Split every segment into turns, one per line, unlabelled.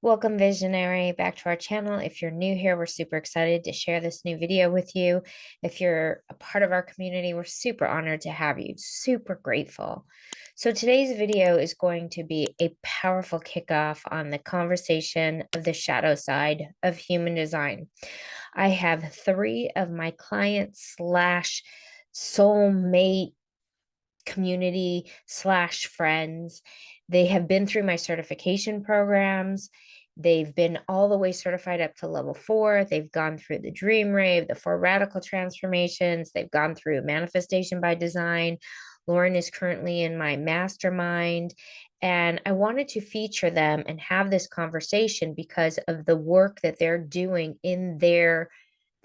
Welcome, visionary, back to our channel. If you're new here, we're super excited to share this new video with you. If you're a part of our community, we're super honored to have you, super grateful. So today's video is going to be a powerful kickoff on the conversation of the shadow side of human design. I have 3 of my clients slash soulmate community slash friends. They have been through my certification programs. They've been all the way certified up to level 4. They've gone through the dream rave, the 4 radical transformations. They've gone through manifestation by design. Lauren is currently in my mastermind. And I wanted to feature them and have this conversation because of the work that they're doing in their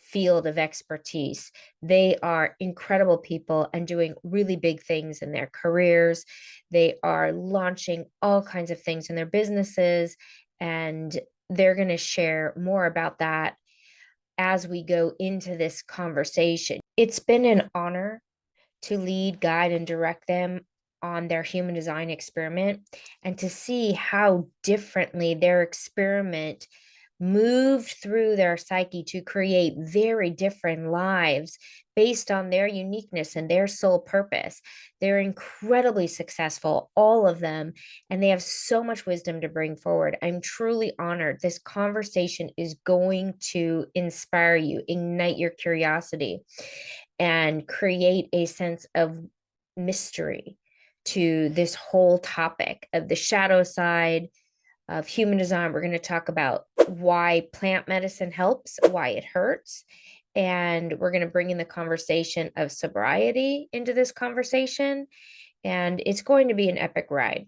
field of expertise. They are incredible people and doing really big things in their careers. They are launching all kinds of things in their businesses, and they're going to share more about that as we go into this conversation. It's been an honor to lead, guide, and direct them on their human design experiment and to see how differently their experiment moved through their psyche to create very different lives based on their uniqueness and their soul purpose. They're incredibly successful, all of them, and they have so much wisdom to bring forward. I'm truly honored. This conversation is going to inspire you, ignite your curiosity, and create a sense of mystery to this whole topic of the shadow side of human design. We're going to talk about why plant medicine helps, why it hurts. And we're going to bring in the conversation of sobriety into this conversation. And it's going to be an epic ride.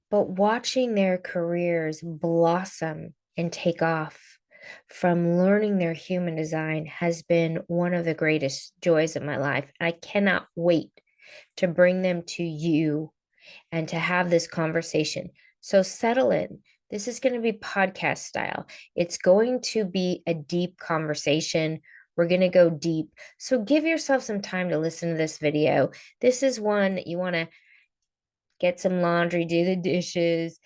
But watching their careers blossom and take off from learning their human design has been one of the greatest joys of my life. I cannot wait to bring them to you and to have this conversation. So settle in. This is going to be podcast style. It's going to be a deep conversation. We're going to go deep. So give yourself some time to listen to this video. This is one that you want to get some laundry, do the dishes,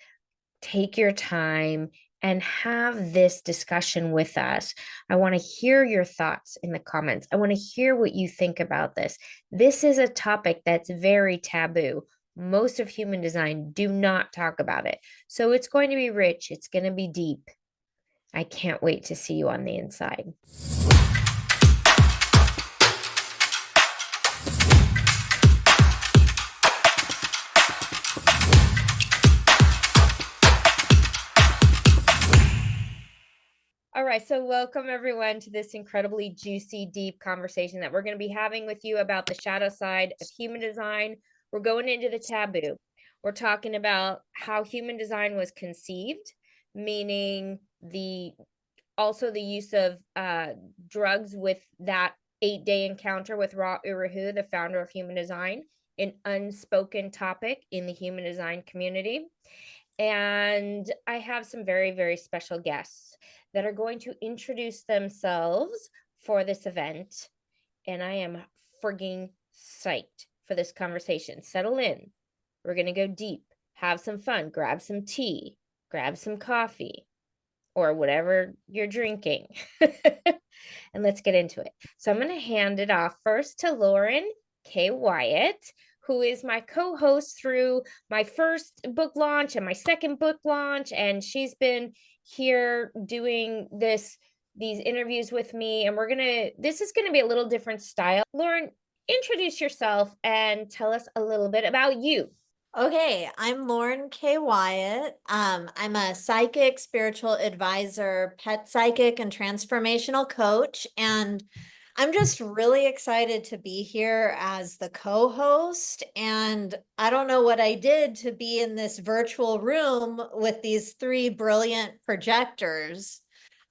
take your time, and have this discussion with us. I want to hear your thoughts in the comments. I want to hear what you think about this. This is a topic that's very taboo. Most of human design do not talk about it. So it's going to be rich. It's going to be deep. I can't wait to see you on the inside. All right, so welcome everyone to this incredibly juicy, deep conversation that we're going to be having with you about the shadow side of human design. We're going into the taboo. We're talking about how human design was conceived, meaning also the use of drugs with that 8-day encounter with Ra Uru Hu, the founder of human design, an unspoken topic in the human design community. And I have some very, very special guests that are going to introduce themselves for this event. And I am frigging psyched for this conversation. Settle in. We're going to go deep, have some fun, grab some tea, grab some coffee, or whatever you're drinking. And let's get into it. So I'm going to hand it off first to Lauren Kay Wyatt, who is my co-host through my first book launch and my second book launch. And she's been here doing these interviews with me. And this is going to be a little different style. Lauren, introduce yourself and tell us a little bit about you.
Okay, I'm Lauren Kay Wyatt. I'm a psychic, spiritual advisor, pet psychic, and transformational coach. And I'm just really excited to be here as the co-host. And I don't know what I did to be in this virtual room with these 3 brilliant projectors.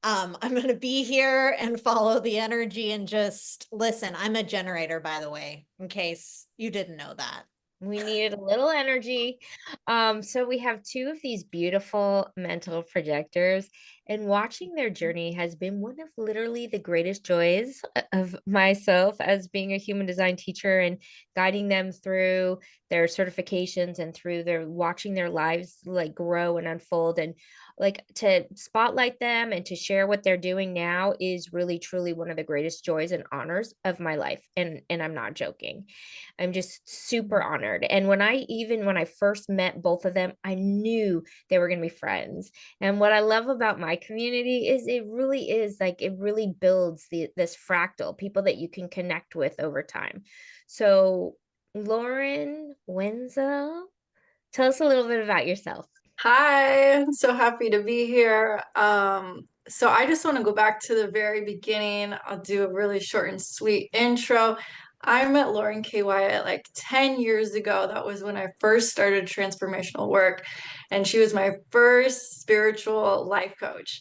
I'm going to be here and follow the energy and just listen. I'm a generator, by the way, in case you didn't know that.
We needed a little energy. So we have 2 of these beautiful mental projectors, And watching their journey has been one of literally the greatest joys of myself as being a human design teacher and guiding them through their certifications and through their watching their lives like grow and unfold. And like to spotlight them and to share what they're doing now is really truly one of the greatest joys and honors of my life. And I'm not joking. I'm just super honored. And when I first met both of them, I knew they were going to be friends. And what I love about my community is it really is like it really builds this fractal, people that you can connect with over time. So, Lauren Wenzell, tell us a little bit about yourself.
Hi, I'm so happy to be here. So I just want to go back to the very beginning. I'll do a really short and sweet intro. I met Lauren Kay Wyatt like 10 years ago. That was when I first started transformational work, and she was my first spiritual life coach.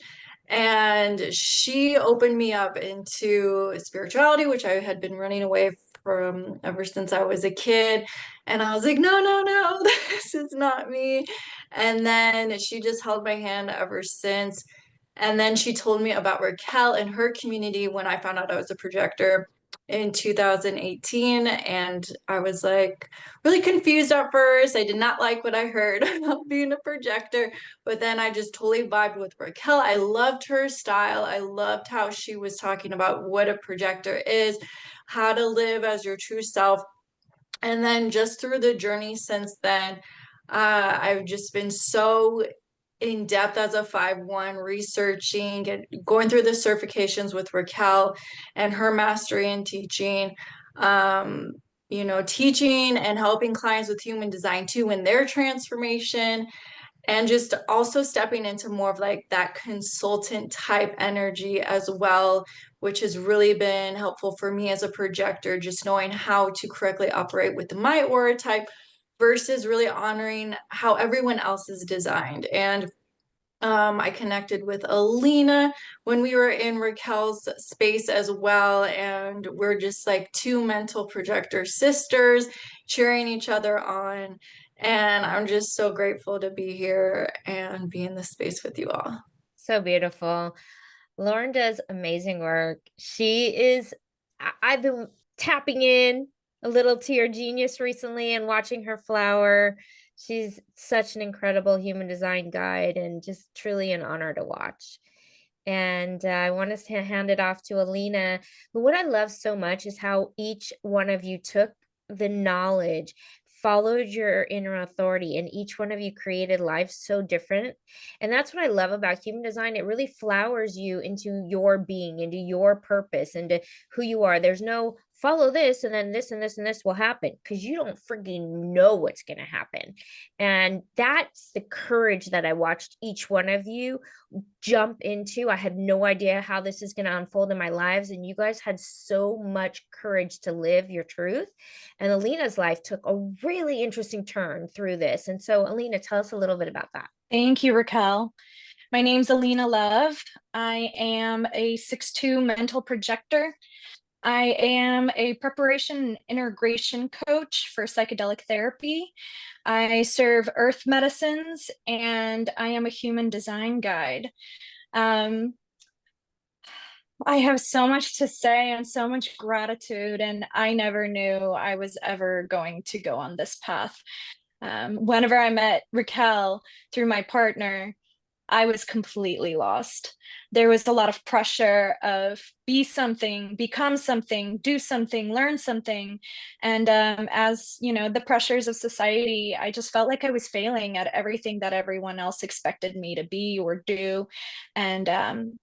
And she opened me up into spirituality, which I had been running away from ever since I was a kid. And I was like, no, no, no, this is not me. And then she just held my hand ever since. And then she told me about Raquel and her community when I found out I was a projector in 2018. And I was like really confused at first. I did not like what I heard about being a projector, but then I just totally vibed with Raquel. I loved her style. I loved how she was talking about what a projector is, how to live as your true self. And then just through the journey since then, I've just been so in depth as a 5/1, researching and going through the certifications with Raquel and her mastery in teaching. Um, Teaching and helping clients with human design too in their transformation, and just also stepping into more of like that consultant type energy as well, which has really been helpful for me as a projector, just knowing how to correctly operate with my aura type versus really honoring how everyone else is designed. And I connected with Alina when we were in Raquel's space as well. And we're just like two mental projector sisters cheering each other on. And I'm just so grateful to be here and be in this space with you all.
So beautiful. Lauren does amazing work. I've been tapping in a little to your genius recently and watching her flower. She's such an incredible human design guide and just truly an honor to watch. And I want to hand it off to Alina. But what I love so much is how each one of you took the knowledge, followed your inner authority, and each one of you created lives so different. And that's what I love about human design. It really flowers you into your being, into your purpose, into who you are. There's no follow this and then this and this and this will happen because you don't freaking know what's going to happen. And that's the courage that I watched each one of you jump into. I had no idea how this is going to unfold in my lives. And you guys had so much courage to live your truth. And Alina's life took a really interesting turn through this. And so, Alina, tell us a little bit about that.
Thank you, Raquel. My name's Alina Love. I am a 6'2" mental projector. I am a preparation and integration coach for psychedelic therapy. I serve earth medicines, and I am a human design guide. I have so much to say and so much gratitude, and I never knew I was ever going to go on this path. Whenever I met Raquel through my partner, I was completely lost. There was a lot of pressure of be something, become something, do something, learn something. And as you know, the pressures of society, I just felt like I was failing at everything that everyone else expected me to be or do. And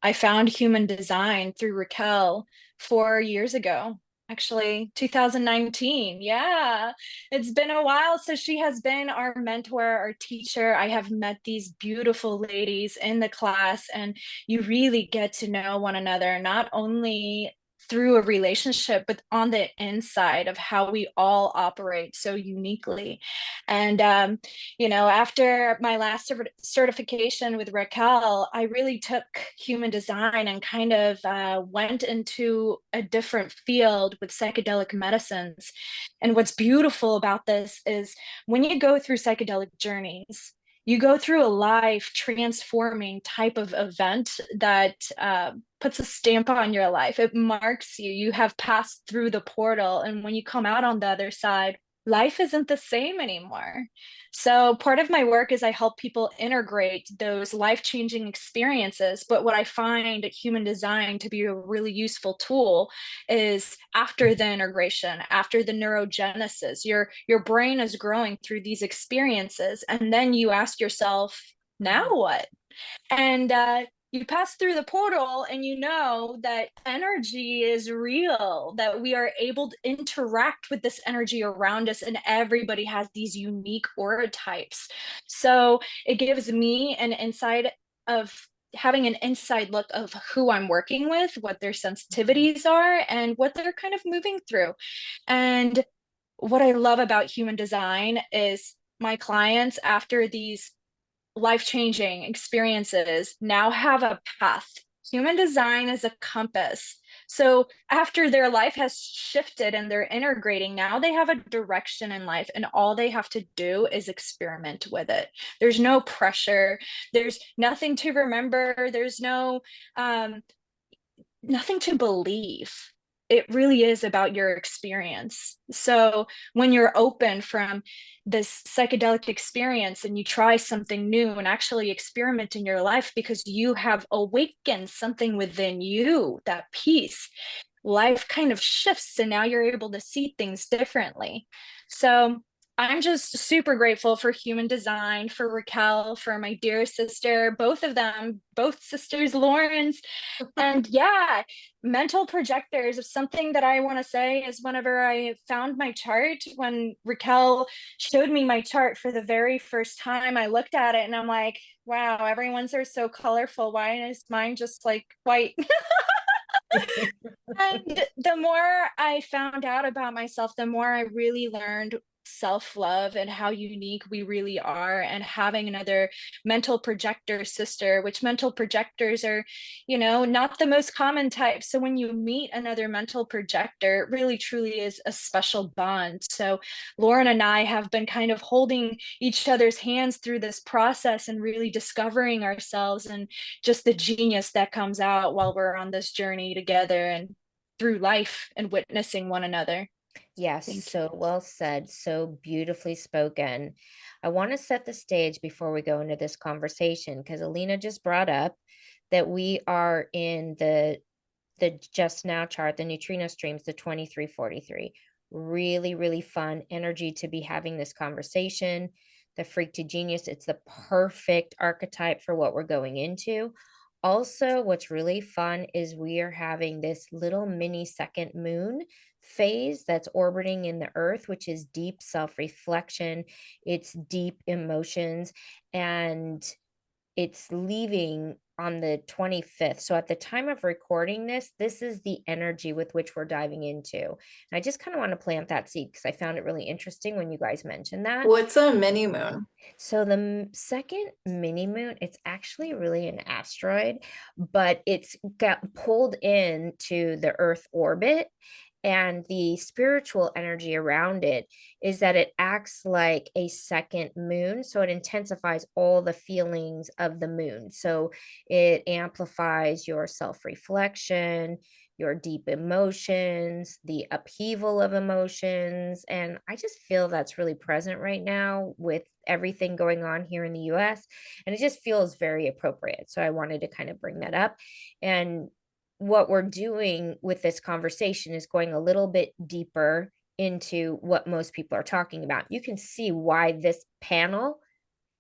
I found human design through Raquel 4 years ago. Actually, 2019. Yeah, it's been a while. So she has been our mentor, our teacher. I have met these beautiful ladies in the class, and you really get to know one another, not only through a relationship, but on the inside of how we all operate so uniquely. And, after my last certification with Raquel, I really took human design and kind of went into a different field with psychedelic medicines. And what's beautiful about this is when you go through psychedelic journeys, you go through a life transforming type of event that puts a stamp on your life. It marks you. You have passed through the portal. And when you come out on the other side, life isn't the same anymore. So part of my work is I help people integrate those life-changing experiences. But what I find human design to be a really useful tool is after the integration, after the neurogenesis, your brain is growing through these experiences. And then you ask yourself, now what? And you pass through the portal and you know that energy is real, that we are able to interact with this energy around us, and everybody has these unique aura types. So it gives me an insight of having an inside look of who I'm working with, what their sensitivities are, and what they're kind of moving through. And what I love about human design is my clients, after these life-changing experiences, now have a path. Human design is a compass. So after their life has shifted and they're integrating, now they have a direction in life, and all they have to do is experiment with it. There's no pressure. There's nothing to remember. There's nothing to believe. It really is about your experience. So when you're open from this psychedelic experience and you try something new and actually experiment in your life because you have awakened something within you, that peace, life kind of shifts and now you're able to see things differently. So I'm just super grateful for human design, for Raquel, for my dear sister, both of them, both sisters, Lauren's. And yeah, mental projectors is something that I want to say is whenever I found my chart, when Raquel showed me my chart for the very first time, I looked at it and I'm like, wow, everyone's are so colorful. Why is mine just like white? And the more I found out about myself, the more I really learned self-love and how unique we really are, and having another mental projector sister, which mental projectors are, not the most common type. So when you meet another mental projector, it really truly is a special bond. So Lauren and I have been kind of holding each other's hands through this process and really discovering ourselves and just the genius that comes out while we're on this journey together and through life and witnessing one another.
Yes, so well said, so beautifully spoken. I want to set the stage before we go into this conversation, because Alina just brought up that we are in the just now chart, the neutrino streams, the 2343. Really, really fun energy to be having this conversation. The freak to genius, it's the perfect archetype for what we're going into. Also, what's really fun is we are having this little mini second moon phase that's orbiting in the earth, which is deep self-reflection, it's deep emotions, and it's leaving on the 25th. So at the time of recording this is the energy with which we're diving into. And I just kind of want to plant that seed because I found it really interesting when you guys mentioned that.
What's a mini moon?
So the second mini moon, it's actually really an asteroid, but it's got pulled into the Earth orbit. And the spiritual energy around it is that it acts like a second moon. So it intensifies all the feelings of the moon. So it amplifies your self-reflection, your deep emotions, the upheaval of emotions. And I just feel that's really present right now with everything going on here in the US. And it just feels very appropriate. So I wanted to kind of bring that up. And what we're doing with this conversation is going a little bit deeper into what most people are talking about. You can see why this panel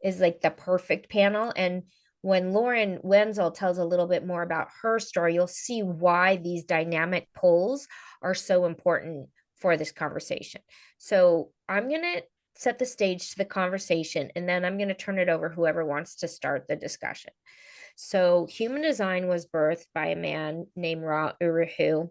is like the perfect panel. And when Lauren Wenzell tells a little bit more about her story, you'll see why these dynamic pulls are so important for this conversation. So I'm going to set the stage to the conversation, and then I'm going to turn it over whoever wants to start the discussion. So human design was birthed by a man named Ra Uru Hu,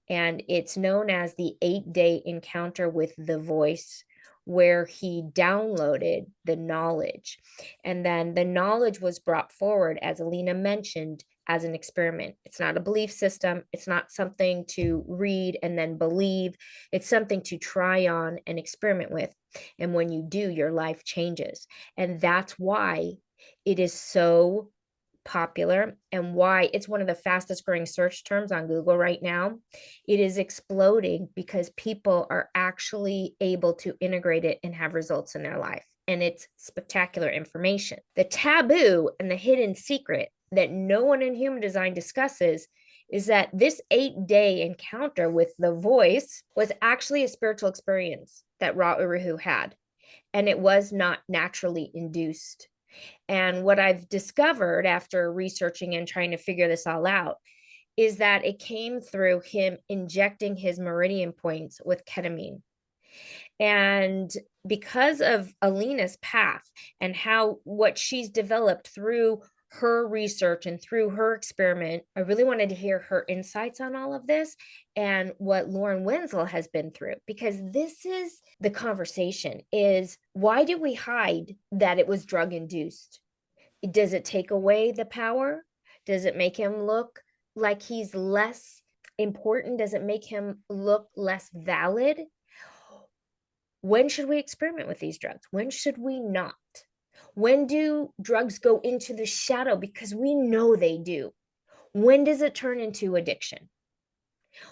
and it's known as the 8-day encounter with the voice, where he downloaded the knowledge. And then the knowledge was brought forward, as Alina mentioned, as an experiment. It's not a belief system. It's not something to read and then believe. It's something to try on and experiment with. And when you do, your life changes. And that's why it is so popular and why it's one of the fastest growing search terms on Google right now. It is exploding because people are actually able to integrate it and have results in their life. And it's spectacular information. The taboo and the hidden secret that no one in human design discusses is that this 8-day encounter with the voice was actually a spiritual experience that Ra Uru Hu had. And it was not naturally induced. And what I've discovered after researching and trying to figure this all out is that it came through him injecting his meridian points with ketamine. And because of Alina's path and how what she's developed through her research and through her experiment, I really wanted to hear her insights on all of this and what Lauren Wenzell has been through, because this is the conversation: is why do we hide that it was drug induced? Does it take away the power? Does it make him look like he's less important? Does it make him look less valid? When should we experiment with these drugs? When should we not? When do drugs go into the shadow? Because we know they do. When does it turn into addiction?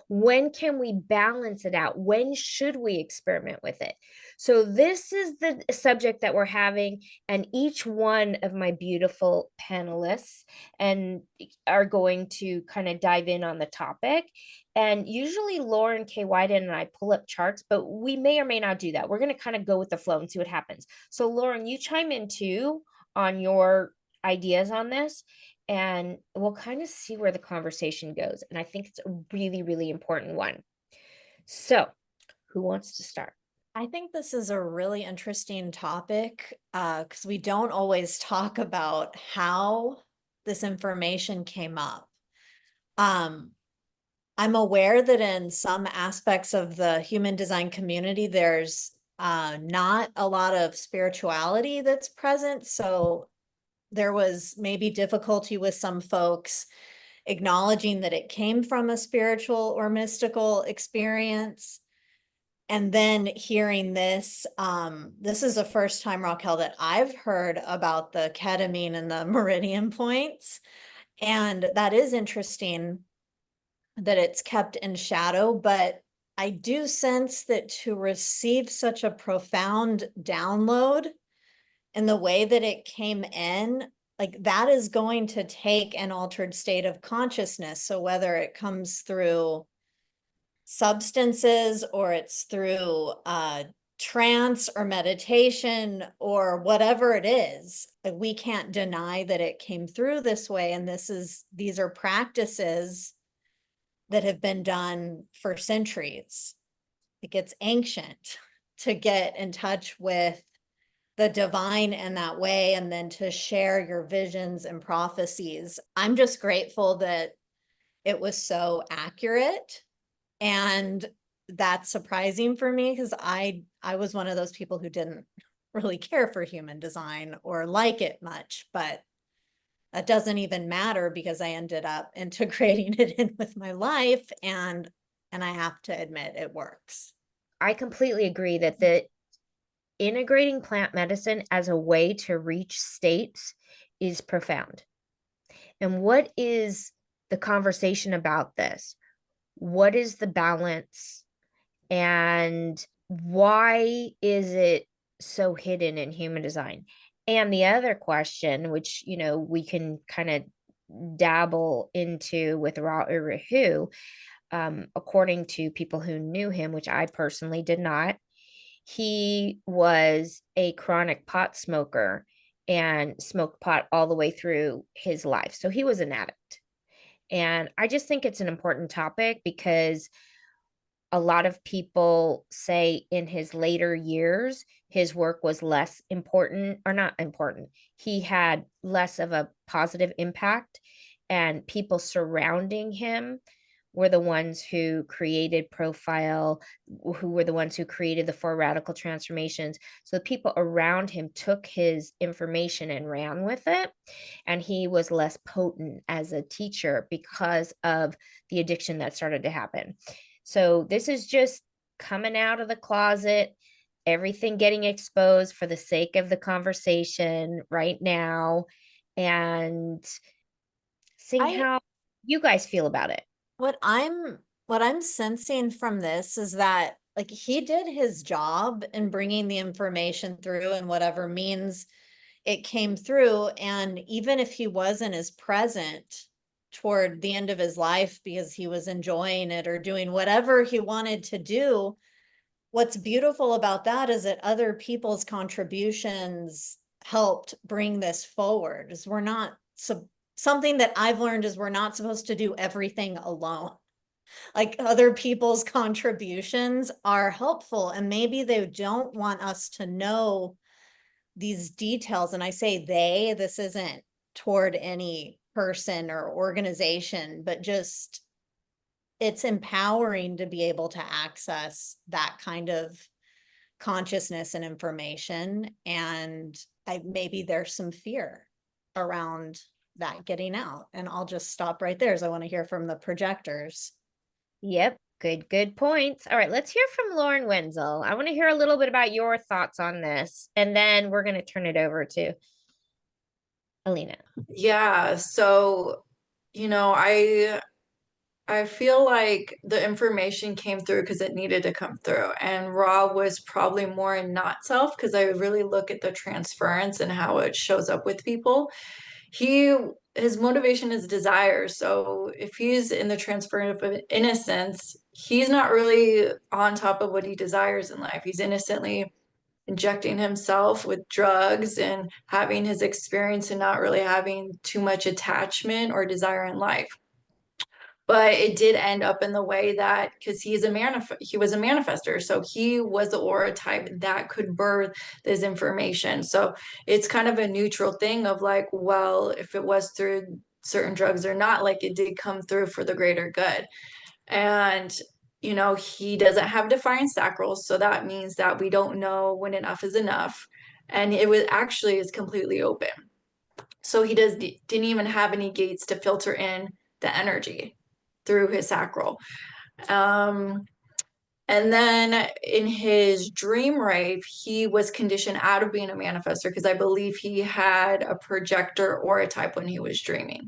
When can we balance it out? When should we experiment with it? So this is the subject that we're having, and each one of my beautiful panelists and are going to kind of dive in on the topic. And usually Lauren, Kay Wyatt, and I pull up charts, but we may or may not do that. We're going to kind of go with the flow and see what happens. So Lauren, you chime in too on your ideas on this, and we'll kind of see where the conversation goes. And I think it's a really, really important one. So who wants to start?
I think this is a really interesting topic because we don't always talk about how this information came up. I'm aware that in some aspects of the human design community, there's not a lot of spirituality that's present. So there was maybe difficulty with some folks acknowledging that it came from a spiritual or mystical experience. And then hearing this, this is the first time, Raquel, that I've heard about the ketamine and the meridian points. And that is interesting that it's kept in shadow, but I do sense that to receive such a profound download and the way that it came in, like that is going to take an altered state of consciousness. So whether it comes through substances or it's through trance or meditation or whatever it is, like we can't deny that it came through this way. And these are practices that have been done for centuries. Like it's ancient to get in touch with the divine in that way, and then to share your visions and prophecies. I'm just grateful that it was so accurate, and that's surprising for me because I was one of those people who didn't really care for human design or like it much, but that doesn't even matter because I ended up integrating it in with my life, and I have to admit it works.
I completely agree that the integrating plant medicine as a way to reach states is profound. And what is the conversation about this? What is the balance? And why is it so hidden in human design? And the other question, which, you know, we can kind of dabble into with Ra Uru Hu, according to people who knew him, which I personally did not, he was a chronic pot smoker and smoked pot all the way through his life. So he was an addict. And I just think it's an important topic because a lot of people say in his later years, his work was less important, or not important. He had less of a positive impact, and people surrounding him were the ones who created Profile, who were the ones who created the 4 radical transformations. So the people around him took his information and ran with it, and he was less potent as a teacher because of the addiction that started to happen. So this is just coming out of the closet, everything getting exposed for the sake of the conversation right now, and seeing how you guys feel about it.
What I'm sensing from this is that, like, he did his job in bringing the information through in whatever means it came through. And even if he wasn't as present toward the end of his life because he was enjoying it or doing whatever he wanted to do, what's beautiful about that is that other people's contributions helped bring this forward. Is we're not something that I've learned is we're not supposed to do everything alone. Like, other people's contributions are helpful, and maybe they don't want us to know these details. And I say they, this isn't toward any person or organization, but just it's empowering to be able to access that kind of consciousness and information. And maybe there's some fear around that getting out. And I'll just stop right there, as I want to hear from the projectors.
Yep. Good points. All right, let's hear from Lauren Wenzell. I want to hear a little bit about your thoughts on this, and then we're going to turn it over to Alina.
Yeah, so, I feel like the information came through because it needed to come through. And Ra was probably more in not self, because I really look at the transference and how it shows up with people. His motivation is desire. So if he's in the transference of innocence, he's not really on top of what he desires in life. He's innocently injecting himself with drugs and having his experience and not really having too much attachment or desire in life. But it did end up in the way that, because he was a manifester, so he was the aura type that could birth this information. So it's kind of a neutral thing of like, well, if it was through certain drugs or not, like, it did come through for the greater good. And he doesn't have defined sacrals, so that means that we don't know when enough is enough. And it was actually is completely open, so he didn't even have any gates to filter in the energy through his sacral. And then in his dream rave, he was conditioned out of being a manifester, because I believe he had a projector aura type when he was dreaming.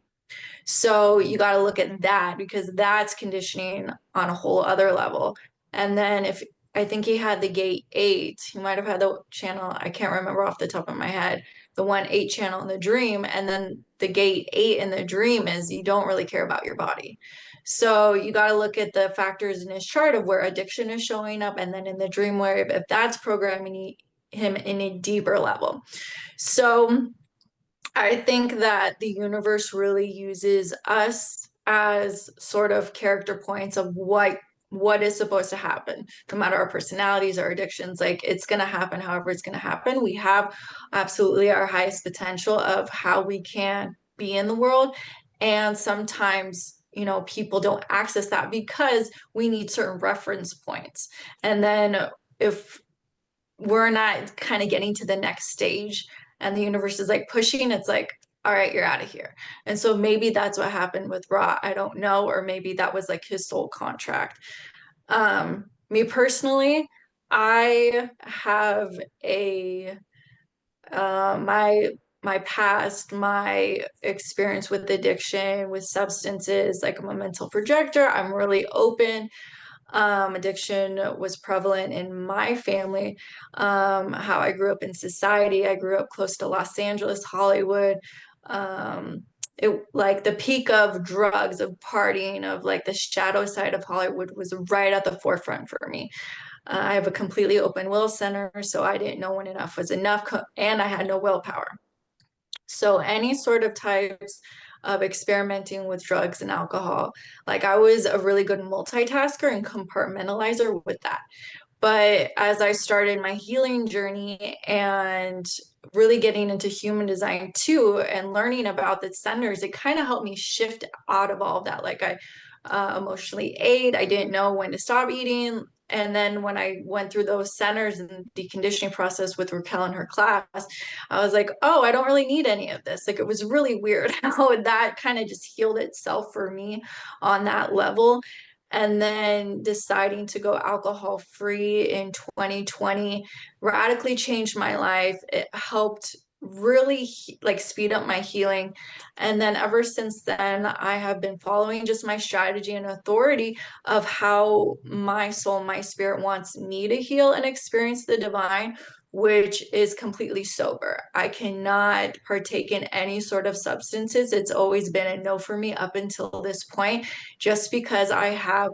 So you got to look at that, because that's conditioning on a whole other level. And then I think he had the gate 8, he might have had the channel, I can't remember off the top of my head, the 1-8 channel in the dream. And then the gate 8 in the dream is you don't really care about your body. So you got to look at the factors in his chart of where addiction is showing up, and then in the dream wave, if that's programming him in a deeper level. So I think that the universe really uses us as sort of character points of what is supposed to happen, no matter our personalities or addictions. Like, it's going to happen however it's going to happen. We have absolutely our highest potential of how we can be in the world. And sometimes, people don't access that because we need certain reference points. And then if we're not kind of getting to the next stage and the universe is like pushing, it's like, all right, you're out of here. And so maybe that's what happened with Ra. I don't know. Or maybe that was like his soul contract. Me personally, I have my past, my experience with addiction, with substances. Like, I'm a mental projector. I'm really open. Addiction was prevalent in my family. How I grew up in society, I grew up close to Los Angeles, Hollywood. It, like, the peak of drugs, of partying, of like the shadow side of Hollywood was right at the forefront for me. I have a completely open will center, so I didn't know when enough was enough, and I had no willpower. So any sort of types of experimenting with drugs and alcohol, like, I was a really good multitasker and compartmentalizer with that. But as I started my healing journey and really getting into human design too, and learning about the centers, it kind of helped me shift out of all of that. Like, I emotionally ate. I didn't know when to stop eating. And then when I went through those centers and deconditioning process with Raquel in her class, I was like, oh, I don't really need any of this. Like, it was really weird how that kind of just healed itself for me on that level. And then deciding to go alcohol free in 2020 radically changed my life. It helped really like speed up my healing. And then ever since then, I have been following just my strategy and authority of how my soul, my spirit wants me to heal and experience the divine, which is completely sober. I cannot partake in any sort of substances. It's always been a no for me up until this point, just because I have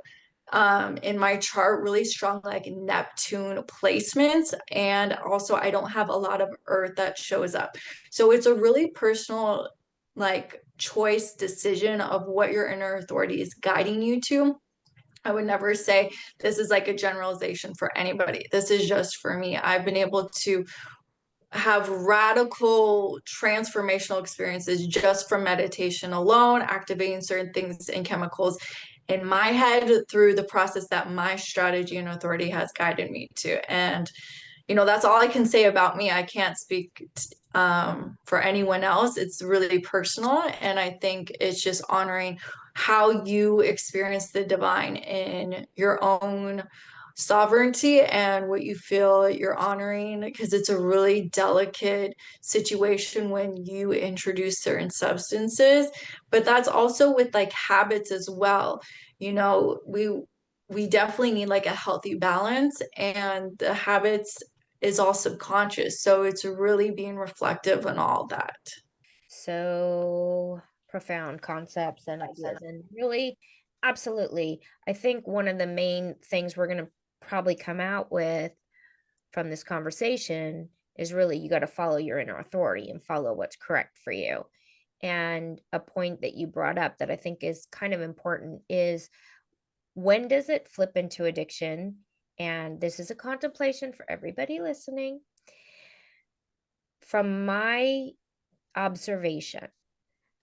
in my chart really strong like Neptune placements, and also I don't have a lot of earth that shows up. So it's a really personal like choice decision of what your inner authority is guiding you to. I would never say this is like a generalization for anybody. This is just for me. I've been able to have radical transformational experiences just from meditation alone, activating certain things and chemicals in my head through the process that my strategy and authority has guided me to. And that's all I can say about me. I can't speak for anyone else. It's really personal. And I think it's just honoring how you experience the divine in your own sovereignty and what you feel you're honoring, because it's a really delicate situation when you introduce certain substances. But that's also with like habits as well. We definitely need like a healthy balance, and the habits is all subconscious. So it's really being reflective on all that.
So profound concepts and ideas, and really, absolutely. I think one of the main things we're going to probably come out with from this conversation is really you got to follow your inner authority and follow what's correct for you. And a point that you brought up that I think is kind of important is, when does it flip into addiction? And this is a contemplation for everybody listening. From my observation,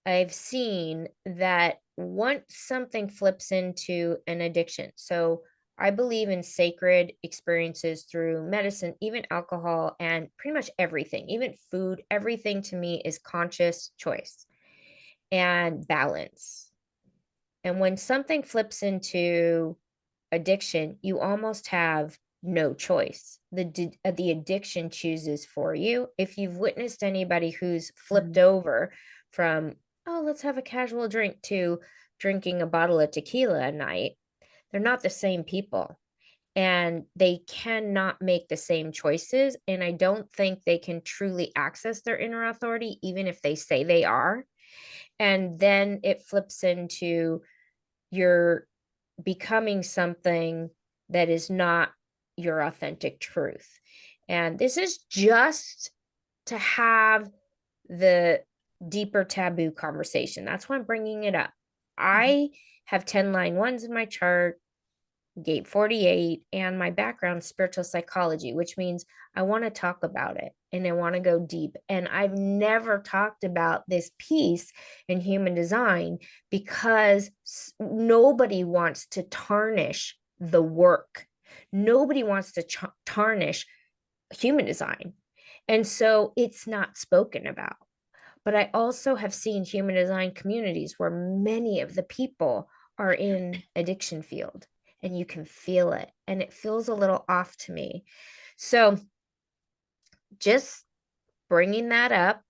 I've seen that once something flips into an addiction, so I believe in sacred experiences through medicine, even alcohol, and pretty much everything, even food, everything to me is conscious choice and balance. And when something flips into addiction, you almost have no choice. The addiction chooses for you. If you've witnessed anybody who's flipped over from, oh, let's have a casual drink, to drinking a bottle of tequila a night, they're not the same people. And they cannot make the same choices. And I don't think they can truly access their inner authority, even if they say they are. And then it flips into you're becoming something that is not your authentic truth. And this is just to have the deeper taboo conversation. That's why I'm bringing it up. I have 10 line ones in my chart, gate 48, and my background spiritual psychology, which means I want to talk about it and I want to go deep. And I've never talked about this piece in human design because nobody wants to tarnish the work. Nobody wants to tarnish human design. And so it's not spoken about. But I also have seen human design communities where many of the people are in addiction field, and you can feel it, and it feels a little off to me. So just bringing that up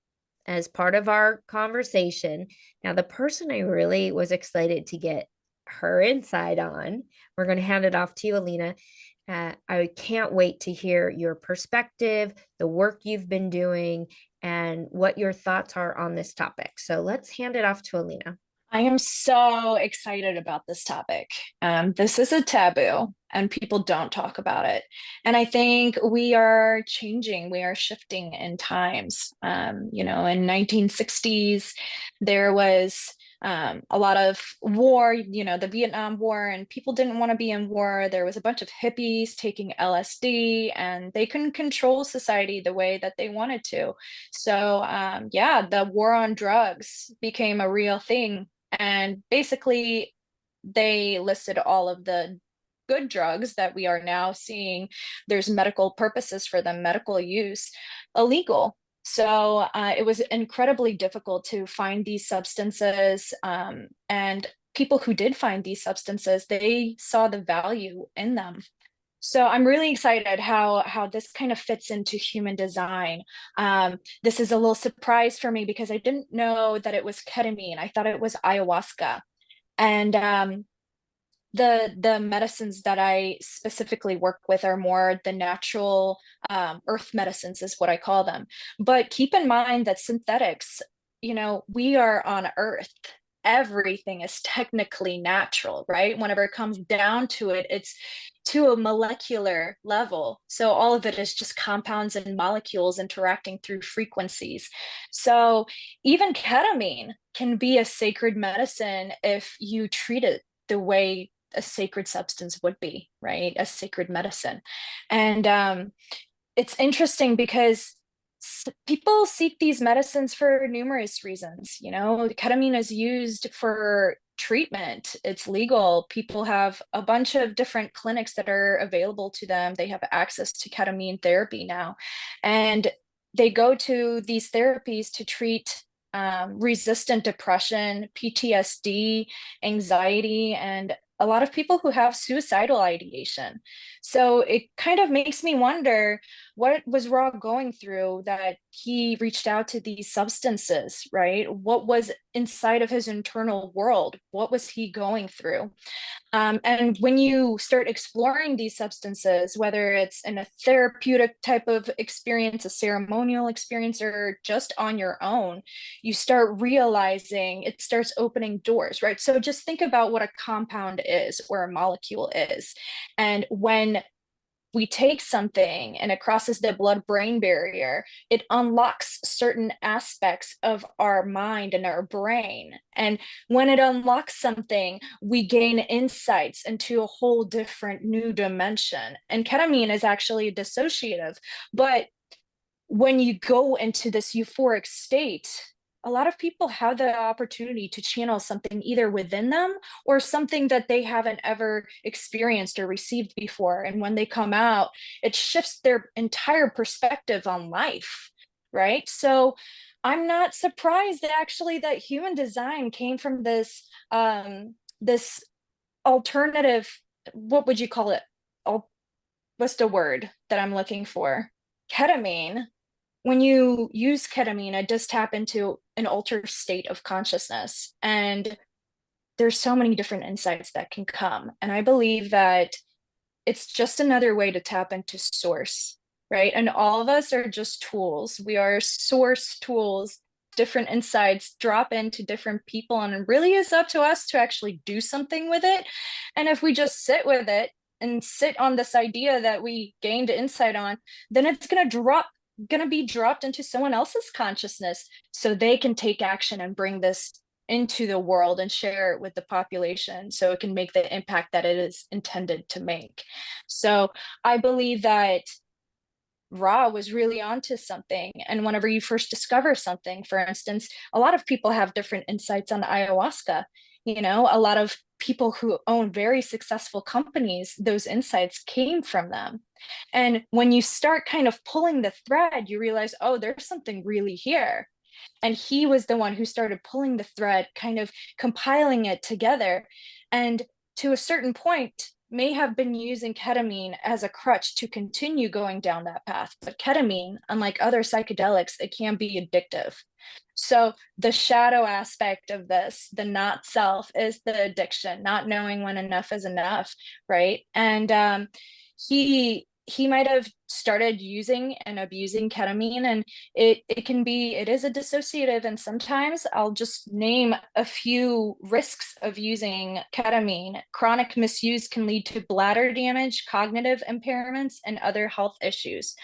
as part of our conversation. Now, the person I really was excited to get her insight on, we're going to hand it off to you, Alina. I can't wait to hear your perspective, the work you've been doing, and what your thoughts are on this topic. So let's hand it off to Alina.
I am so excited about this topic. This is a taboo and people don't talk about it. And I think we are changing, we are shifting in times. In 1960s, there was a lot of war, the Vietnam War, and people didn't want to be in war. There was a bunch of hippies taking LSD, and they couldn't control society the way that they wanted to. So the war on drugs became a real thing. And basically, they listed all of the good drugs that we are now seeing there's medical purposes for them, medical use, illegal. So it was incredibly difficult to find these substances, and people who did find these substances, they saw the value in them. So I'm really excited how this kind of fits into human design. This is a little surprise for me because I didn't know that it was ketamine. I thought it was ayahuasca. And the medicines that I specifically work with are more the natural earth medicines is what I call them. But keep in mind that synthetics, you know, we are on Earth. Everything is technically natural, right? Whenever it comes down to it, it's to a molecular level. So all of it is just compounds and molecules interacting through frequencies. So even ketamine can be a sacred medicine if you treat it the way a sacred substance would be, right? A sacred medicine. And it's interesting because people seek these medicines for numerous reasons. You know, ketamine is used for treatment, it's legal. People have a bunch of different clinics that are available to them. They have access to ketamine therapy now. And they go to these therapies to treat resistant depression, PTSD, anxiety, and a lot of people who have suicidal ideation. So it kind of makes me wonder what was Ra going through that he reached out to these substances, right? What was inside of his internal world? What was he going through? And when you start exploring these substances, whether it's in a therapeutic type of experience, a ceremonial experience, or just on your own, you start realizing it starts opening doors, right? So just think about what a compound is or a molecule is. And when we take something and it crosses the blood-brain barrier, it unlocks certain aspects of our mind and our brain. And when it unlocks something, we gain insights into a whole different new dimension. And ketamine is actually dissociative, but when you go into this euphoric state, a lot of people have the opportunity to channel something either within them or something that they haven't ever experienced or received before. And when they come out, it shifts their entire perspective on life, right? So I'm not surprised that actually that human design came from this this alternative, what would you call it? What's the word that I'm looking for? Ketamine. When you use ketamine, it does tap into an altered state of consciousness. And there's so many different insights that can come. And I believe that it's just another way to tap into source, right? And all of us are just tools. We are source tools, different insights drop into different people. And it really is up to us to actually do something with it. And if we just sit with it and sit on this idea that we gained insight on, then it's going to be dropped into someone else's consciousness so they can take action and bring this into the world and share it with the population so it can make the impact that it is intended to make. So I believe that Ra was really onto something. And whenever you first discover something, for instance, a lot of people have different insights on ayahuasca. You know, a lot of people who own very successful companies, those insights came from them. And when you start kind of pulling the thread, you realize, oh, there's something really here. And he was the one who started pulling the thread, kind of compiling it together. And to a certain point, may have been using ketamine as a crutch to continue going down that path. But ketamine, unlike other psychedelics, it can be addictive. So the shadow aspect of this, the not self, is the addiction, not knowing when enough is enough, right? And he might have started using and abusing ketamine, and it is a dissociative. And sometimes I'll just name a few risks of using ketamine. Chronic misuse can lead to bladder damage, cognitive impairments, and other health issues.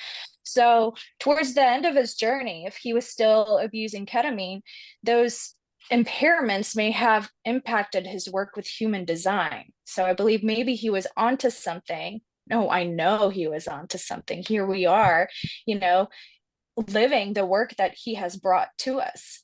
So towards the end of his journey, if he was still abusing ketamine, those impairments may have impacted his work with human design. So I believe maybe he was onto something. No, I know he was onto something. Here we are, you know, living the work that he has brought to us.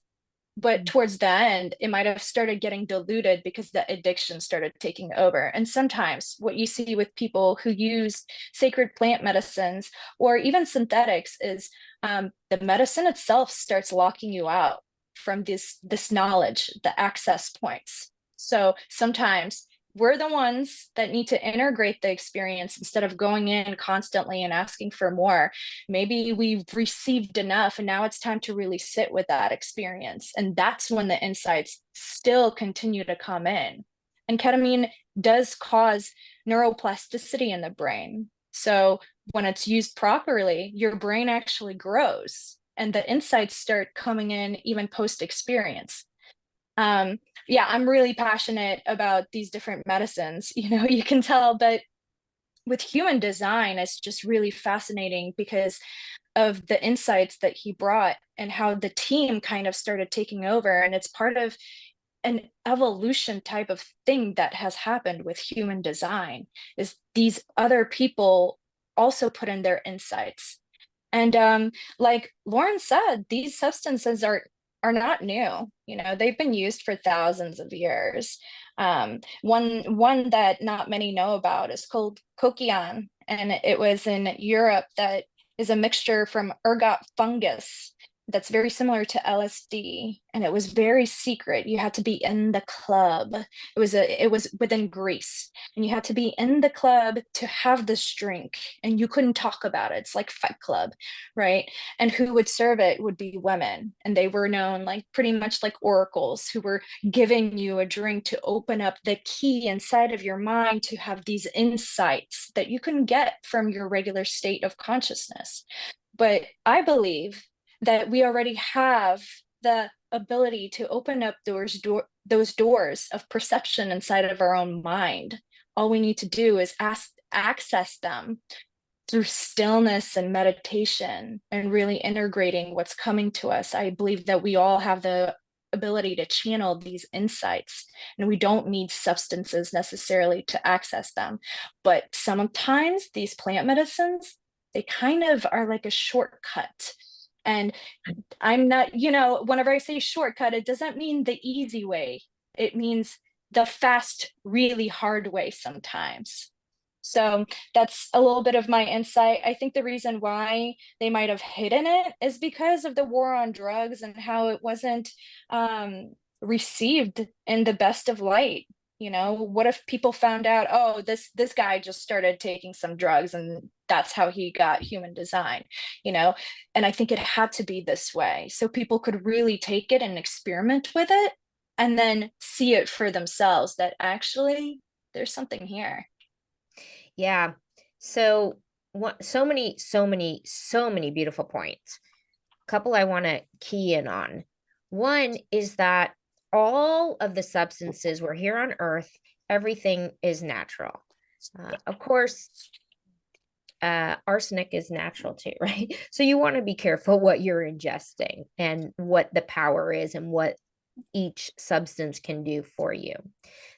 But towards the end, it might have started getting diluted because the addiction started taking over. And sometimes what you see with people who use sacred plant medicines or even synthetics is the medicine itself starts locking you out from this knowledge, the access points. So sometimes we're the ones that need to integrate the experience instead of going in constantly and asking for more. Maybe we've received enough and now it's time to really sit with that experience. And that's when the insights still continue to come in. And ketamine does cause neuroplasticity in the brain. So when it's used properly, your brain actually grows and the insights start coming in even post-experience. Yeah, I'm really passionate about these different medicines. You can tell, but with human design, it's just really fascinating because of the insights that he brought and how the team kind of started taking over. And it's part of an evolution type of thing that has happened with human design is these other people also put in their insights. And like Lauren said, these substances are not new. They've been used for thousands of years. One that not many know about is called cochion, and it was in Europe. That is a mixture from ergot fungus that's very similar to LSD, and it was very secret. You had to be in the club. It was within Greece, and you had to be in the club to have this drink, and you couldn't talk about it. It's like Fight Club, right? And who would serve it would be women, and they were known like pretty much like oracles who were giving you a drink to open up the key inside of your mind to have these insights that you couldn't get from your regular state of consciousness. But I believe that we already have the ability to open up those doors of perception inside of our own mind. All we need to do is access them through stillness and meditation and really integrating what's coming to us. I believe that we all have the ability to channel these insights, and we don't need substances necessarily to access them. But sometimes these plant medicines, they kind of are like a shortcut. And I'm not, whenever I say shortcut, it doesn't mean the easy way. It means the fast, really hard way sometimes. So that's a little bit of my insight. I think the reason why they might have hidden it is because of the war on drugs and how it wasn't received in the best of light. What if people found out, oh, this guy just started taking some drugs and that's how he got human design, and I think it had to be this way so people could really take it and experiment with it and then see it for themselves that actually there's something here.
Yeah. So many beautiful points. A couple I want to key in on. One is that all of the substances we're here on Earth, everything is natural. Of course, arsenic is natural too, right? So you want to be careful what you're ingesting and what the power is and what each substance can do for you.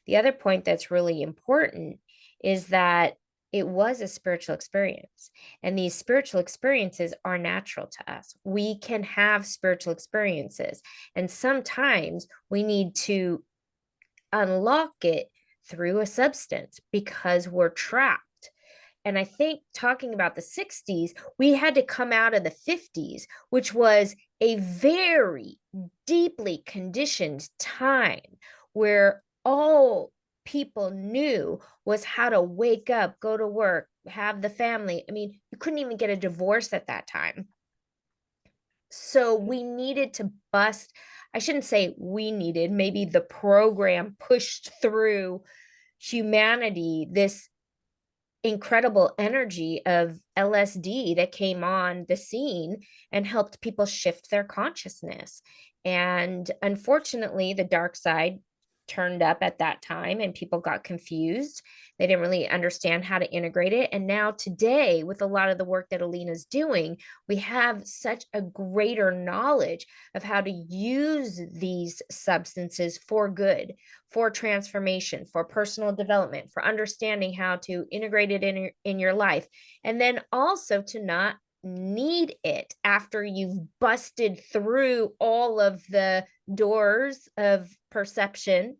The other point that's really important is that it was a spiritual experience, and these spiritual experiences are natural to us. We can have spiritual experiences, and sometimes we need to unlock it through a substance because we're trapped. And I think talking about the 60s, we had to come out of the 50s, which was a very deeply conditioned time where all people knew was how to wake up, go to work, have the family. I mean, you couldn't even get a divorce at that time. So we needed to bust. I shouldn't say we needed, maybe the program pushed through humanity this incredible energy of LSD that came on the scene and helped people shift their consciousness. And unfortunately, the dark side turned up at that time and people got confused. They didn't really understand how to integrate it. And now today, with a lot of the work that Alina's doing, we have such a greater knowledge of how to use these substances for good, for transformation, for personal development, for understanding how to integrate it in your life. And then also to not need it after you've busted through all of the doors of perception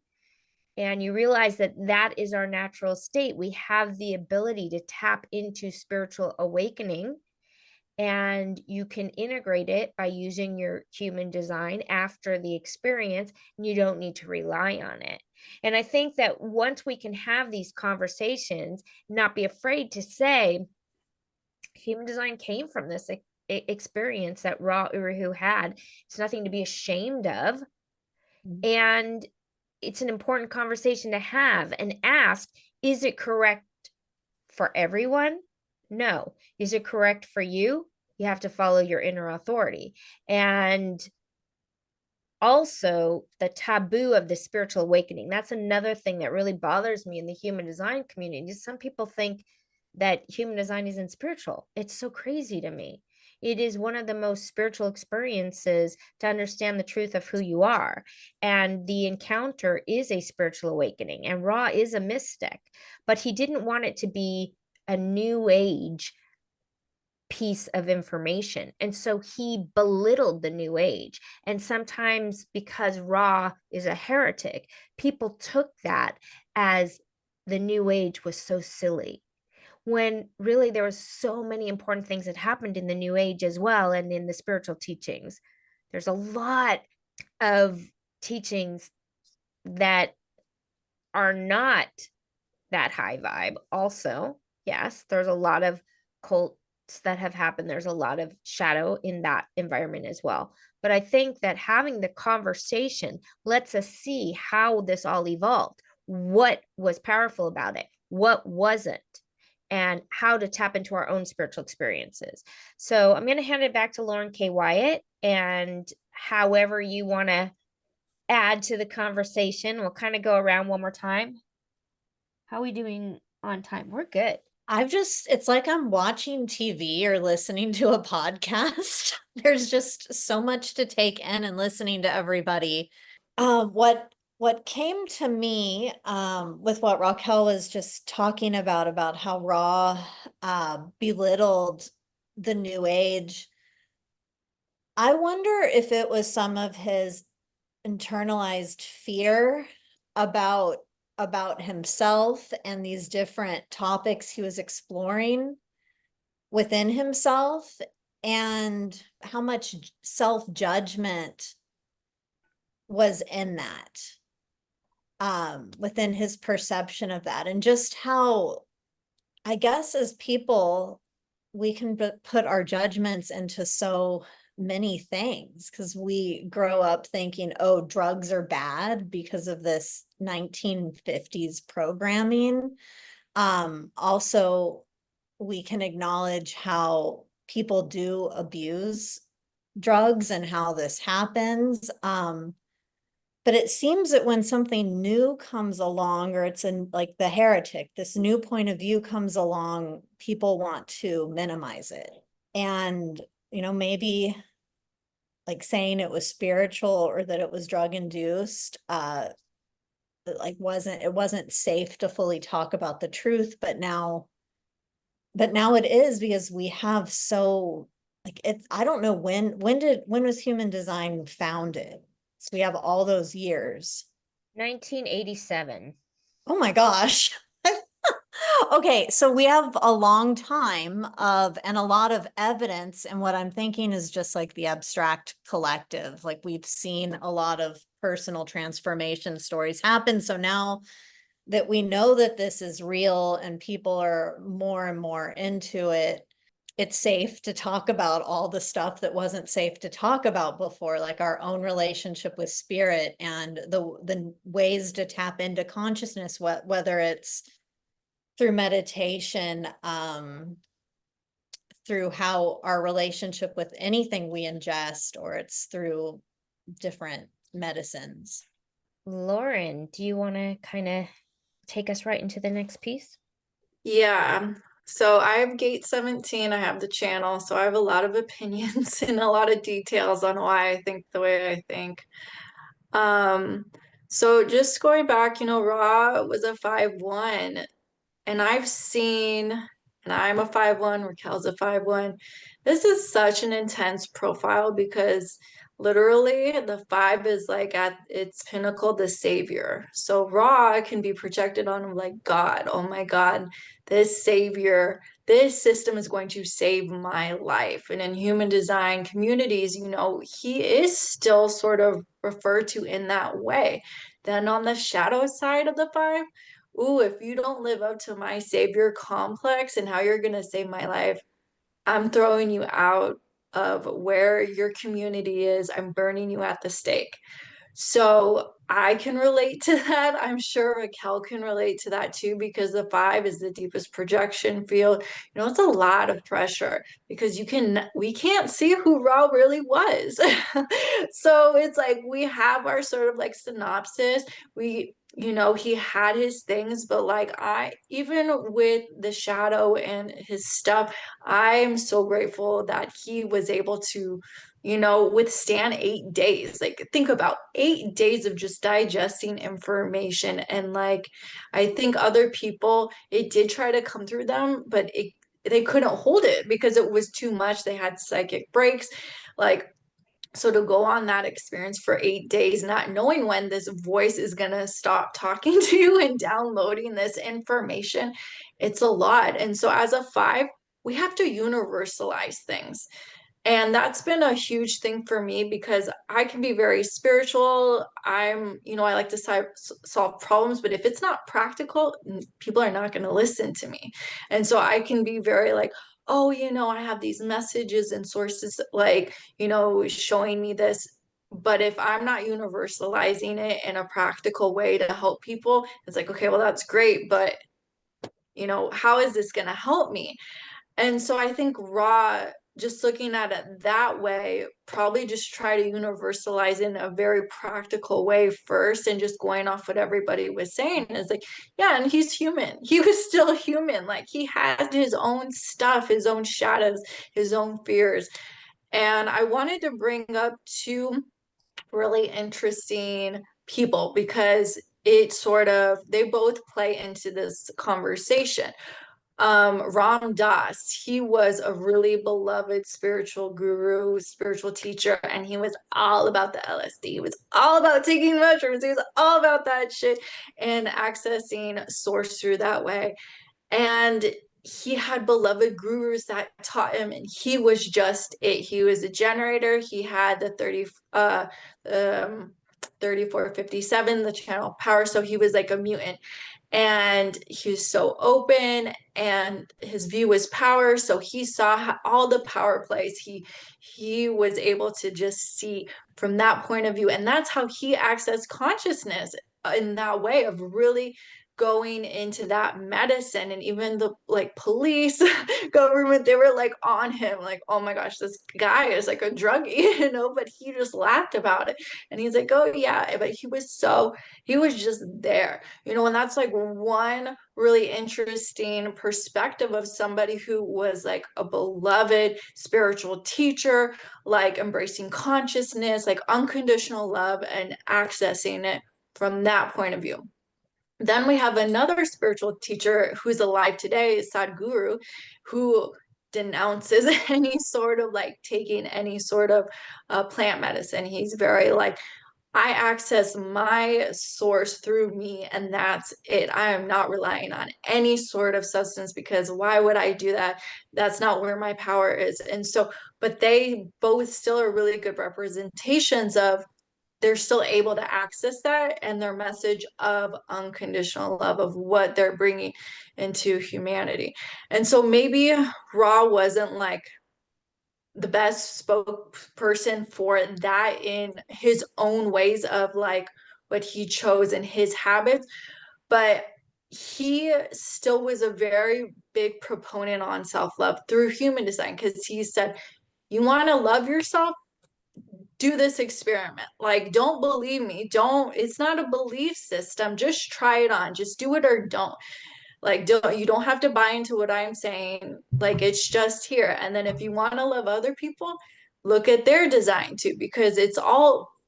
and you realize that that is our natural state. We have the ability to tap into spiritual awakening, and you can integrate it by using your human design after the experience, and you don't need to rely on it. And I think that once we can have these conversations, not be afraid to say, human design came from this experience that Ra Uru Hu had. It's nothing to be ashamed of. And it's an important conversation to have and ask, is it correct for everyone? No. Is it correct for you? You have to follow your inner authority. And also the taboo of the spiritual awakening. That's another thing that really bothers me in the human design community. Some people think that human design isn't spiritual. It's so crazy to me. It is one of the most spiritual experiences to understand the truth of who you are. And the encounter is a spiritual awakening. And Ra is a mystic, but he didn't want it to be a new age piece of information. And so he belittled the new age. And sometimes because Ra is a heretic, people took that as the new age was so silly, when really there was so many important things that happened in the new age as well, and in the spiritual teachings. There's a lot of teachings that are not that high vibe also. Yes, there's a lot of cults that have happened. There's a lot of shadow in that environment as well. But I think that having the conversation lets us see how this all evolved, what was powerful about it, what wasn't, and how to tap into our own spiritual experiences. So I'm going to hand it back to Lauren Kay Wyatt, and however you want to add to the conversation, we'll kind of go around one more time. How are we doing on time? We're good.
It's like I'm watching TV or listening to a podcast. There's just so much to take in and listening to everybody. What came to me with what Raquel was just talking about how Ra belittled the new age, I wonder if it was some of his internalized fear about himself and these different topics he was exploring within himself, and how much self-judgment was in that, within his perception of that, and just how, I guess, as people, we can put our judgments into so many things because we grow up thinking, oh, drugs are bad because of this 1950s programming. Also, we can acknowledge how people do abuse drugs and how this happens. But it seems that when something new comes along, or it's in like the heretic, this new point of view comes along, people want to minimize it. And, maybe like saying it was spiritual or that it was drug induced, it wasn't safe to fully talk about the truth, but now it is, because we have so, like, it's, I don't know when was human design founded? So we have all those years.
1987.
Oh my gosh. Okay, so we have a long time and a lot of evidence, and what I'm thinking is just like the abstract collective. Like, we've seen a lot of personal transformation stories happen. So now that we know that this is real and people are more and more into it, it's safe to talk about all the stuff that wasn't safe to talk about before, like our own relationship with spirit and the ways to tap into consciousness, whether it's through meditation, through how our relationship with anything we ingest, or it's through different medicines.
Lauren, do you want to kind of take us right into the next piece?
Yeah. So I have gate 17. I have the channel. So I have a lot of opinions and a lot of details on why I think the way I think. So just going back, Ra was a 5-1, and I've seen and I'm a 5-1, Raquel's a 5-1. This is such an intense profile because literally the 5 is like at its pinnacle, the savior. So Ra can be projected on him like God. Oh my God, this savior, this system is going to save my life. And in human design communities, you know, he is still sort of referred to in that way. Then on the shadow side of the 5, ooh, if you don't live up to my savior complex and how you're going to save my life, I'm throwing you out of where your community is. I'm burning you at the stake. So I can relate to that. I'm sure Raquel can relate to that too, because the 5 is the deepest projection field. You know, it's a lot of pressure because we can't see who Ra really was. So it's like we have our sort of like synopsis. You know, he had his things, but like even with the shadow and his stuff, I'm so grateful that he was able to, you know, withstand 8 days. Like, think about 8 days of just digesting information. And like, I think other people, it did try to come through them, but they couldn't hold it because it was too much. They had psychic breaks. Like, so to go on that experience for 8 days, not knowing when this voice is going to stop talking to you and downloading this information, it's a lot. And so as a 5, we have to universalize things. And that's been a huge thing for me because I can be very spiritual. You know, I like to solve problems, but if it's not practical, people are not going to listen to me. And so I can be very like, oh, you know, I have these messages and sources like, you know, showing me this. But if I'm not universalizing it in a practical way to help people, it's like, okay, well, that's great. But, you know, how is this going to help me? And so I think Ra, just looking at it that way, probably just try to universalize in a very practical way first and just going off what everybody was saying is like, yeah, and he's human. He was still human. Like he had his own stuff, his own shadows, his own fears. And I wanted to bring up 2 really interesting people because they both play into this conversation. Ram Dass, he was a really beloved spiritual guru, spiritual teacher, and he was all about the LSD. He was all about taking mushrooms. He was all about that shit and accessing source through that way. And he had beloved gurus that taught him, and he was just it. He was a generator. He had the 3457, the channel power. So he was like a mutant. And he was so open, and his view was power. So he saw all the power plays. He was able to just see from that point of view, and that's how he accessed consciousness in that way of really going into that medicine. And even the like police government, they were like on him like, oh my gosh, this guy is like a druggie, you know, but he just laughed about it. And he's like, oh yeah, but he was just there, you know. And that's like one really interesting perspective of somebody who was like a beloved spiritual teacher, like embracing consciousness, like unconditional love, and accessing it from that point of view. Then we have another spiritual teacher who's alive today, Sadhguru, who denounces any sort of like taking any sort of plant medicine. He's very like, I access my source through me, and that's it. I am not relying on any sort of substance because why would I do that? That's not where my power is. And so, but they both still are really good representations of they're still able to access that and their message of unconditional love of what they're bringing into humanity. And so maybe Ra wasn't like the best spokesperson for that in his own ways of like what he chose and his habits, but he still was a very big proponent on self-love through human design because he said, you want to love yourself, do this experiment. Like, don't believe me. It's not a belief system. Just try it on. Just do it or don't. Like, you don't have to buy into what I'm saying. Like, it's just here. And then if you want to love other people, look at their design too, because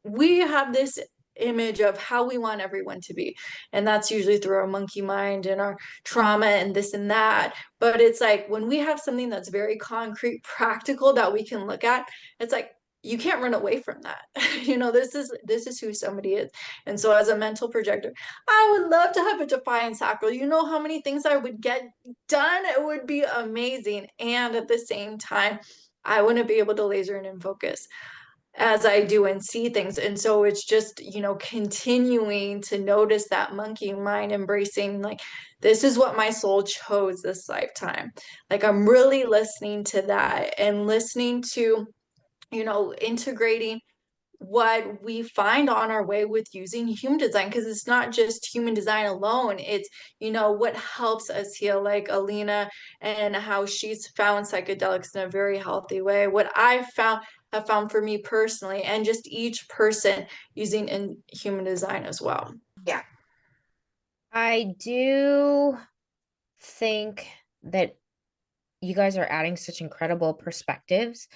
we have this image of how we want everyone to be. And that's usually through our monkey mind and our trauma and this and that. But it's like when we have something that's very concrete, practical that we can look at, it's like you can't run away from that. This is who somebody is. And so as a mental projector, I would love to have a defiant sacral. You know how many things I would get done? It would be amazing. And at the same time, I wouldn't be able to laser in and focus as I do and see things. And so it's just, continuing to notice that monkey mind, embracing like, this is what my soul chose this lifetime. Like I'm really listening to that and listening to, integrating what we find on our way with using human design, because it's not just human design alone. It's what helps us heal, like Alina and how she's found psychedelics in a very healthy way, what have found for me personally, and just each person using in human design as well.
Yeah, I do think that you guys are adding such incredible perspectives,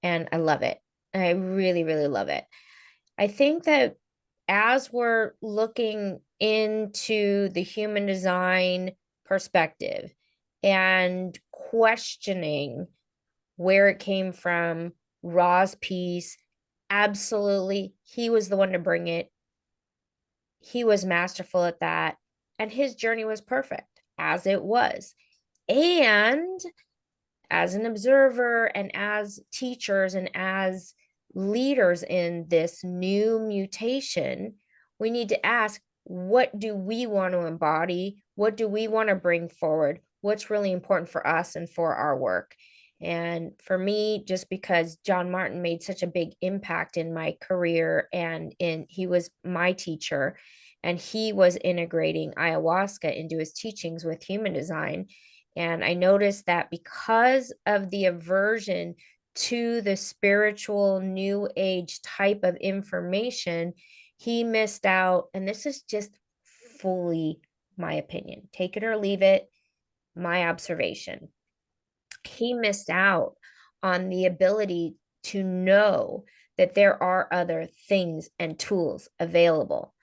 and I love it. I really, really love it. I think that as we're looking into the human design perspective and questioning where it came from, Ra's piece, absolutely, he was the one to bring it. He was masterful at that, and his journey was perfect as it was. And as an observer and as teachers and as leaders in this new mutation, we need to ask, what do we want to embody? What do we want to bring forward? What's really important for us and for our work? And for me, just because John Martin made such a big impact in my career, and he was my teacher, and he was integrating ayahuasca into his teachings with human design. And I noticed that because of the aversion to the spiritual new age type of information, he missed out. And this is just fully my opinion. Take it or leave it, my observation. He missed out on the ability to know that there are other things and tools available,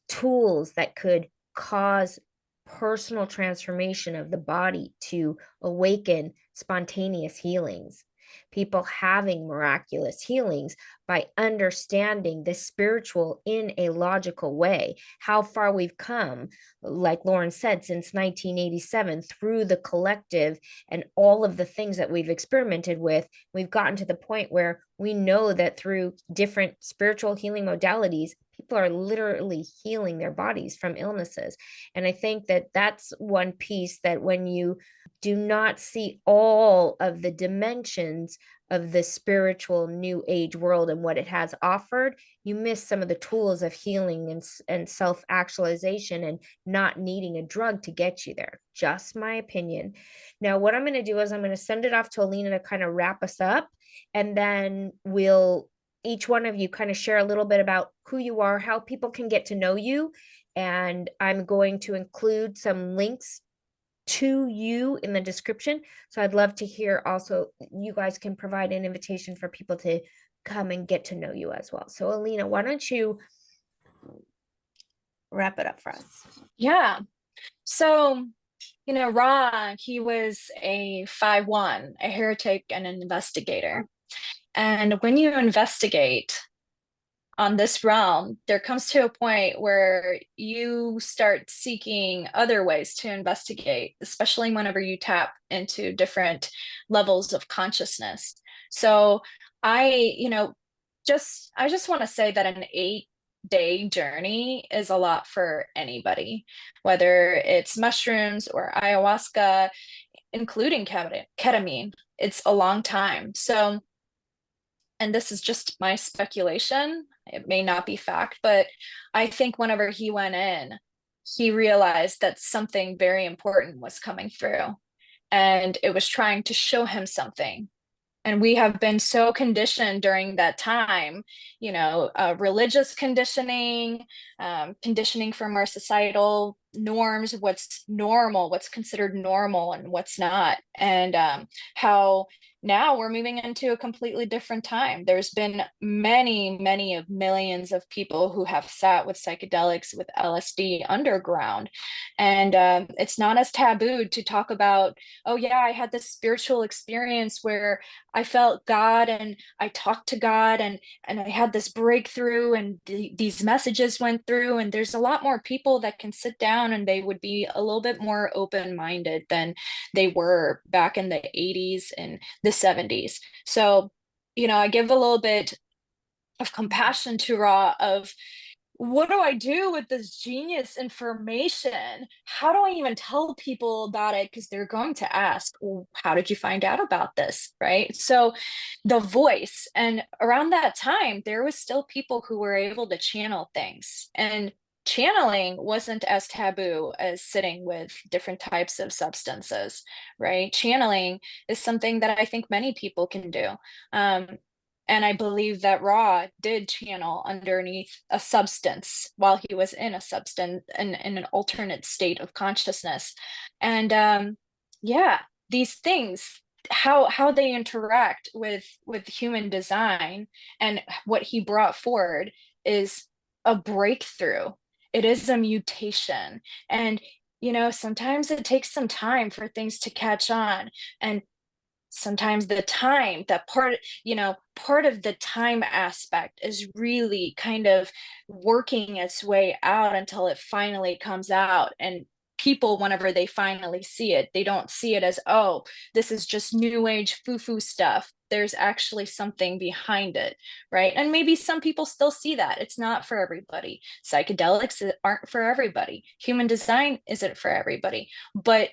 tools that could cause personal transformation of the body, to awaken spontaneous healings, people having miraculous healings by understanding the spiritual in a logical way. How far we've come, like Lauren said, since 1987, through the collective and all of the things that we've experimented with, we've gotten to the point where we know that through different spiritual healing modalities, people are literally healing their bodies from illnesses. And I think that that's one piece, that when you do not see all of the dimensions of the spiritual new age world and what it has offered, you miss some of the tools of healing and self-actualization and not needing a drug to get you there. Just my opinion. Now, what I'm going to do is I'm going to send it off to Alina to kind of wrap us up, and then we'll each one of you kind of share a little bit about who you are, how people can get to know you. And I'm going to include some links to you in the description. So I'd love to hear also, you guys can provide an invitation for people to come and get to know you as well. So Alina, why don't you wrap it up for us?
Yeah. So, Ra, he was a 5/1, a heretic and an investigator. And when you investigate on this realm, there comes to a point where you start seeking other ways to investigate, especially whenever you tap into different levels of consciousness. So I just want to say that an 8-day journey is a lot for anybody, whether it's mushrooms or ayahuasca, including ketamine. It's a long time. So, and this is just my speculation, it may not be fact, but I think whenever he went in, he realized that something very important was coming through, and it was trying to show him something. And we have been so conditioned during that time, religious conditioning, conditioning from our societal norms, what's normal, what's considered normal and what's not, and how now we're moving into a completely different time. There's been many of millions of people who have sat with psychedelics, with LSD underground, and it's not as taboo to talk about, oh yeah, I had this spiritual experience where I felt God and I talked to God, and I had this breakthrough, and these messages went through. And there's a lot more people that can sit down and they would be a little bit more open-minded than they were back in the 80s and the 70s. So, I give a little bit of compassion to Ra of, what do I do with this genius information? How do I even tell people about it? Because they're going to ask, well, how did you find out about this? Right. So the voice, and around that time, there was still people who were able to channel things. And channeling wasn't as taboo as sitting with different types of substances, right? Channeling is something that I think many people can do. And I believe that Ra did channel underneath a substance while he was in a substance, in an alternate state of consciousness. And yeah, these things, how they interact with human design and what he brought forward is a breakthrough. It is a mutation. And sometimes it takes some time for things to catch on. And sometimes the time, that part of the time aspect is really kind of working its way out until it finally comes out. And people, whenever they finally see it, they don't see it as, oh, this is just new age foo-foo stuff. There's actually something behind it, right? And maybe some people still see that. It's not for everybody. Psychedelics aren't for everybody. Human design isn't for everybody. But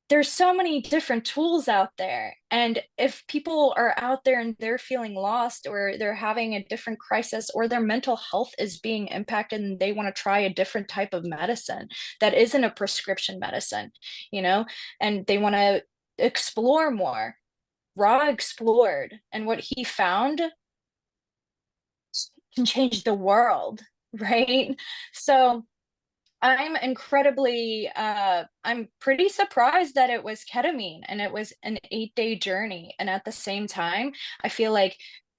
there's so many different tools out there. And if people are out there and they're feeling lost, or they're having a different crisis, or their mental health is being impacted, and they want to try a different type of medicine that isn't a prescription medicine, and they want to explore more. Ra explored, and what he found can change the world, right? So I'm pretty surprised that it was ketamine and it was an 8-day journey. And at the same time, I feel like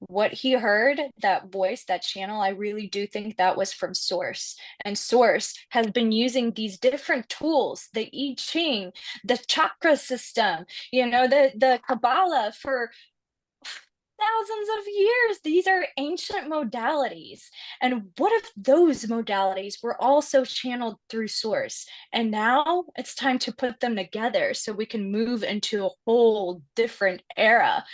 what he heard, that voice, that channel, I really do think that was from Source. And Source has been using these different tools, the I Ching, the chakra system, the Kabbalah, for thousands of years. These are ancient modalities. And what if those modalities were also channeled through Source? And now it's time to put them together so we can move into a whole different era.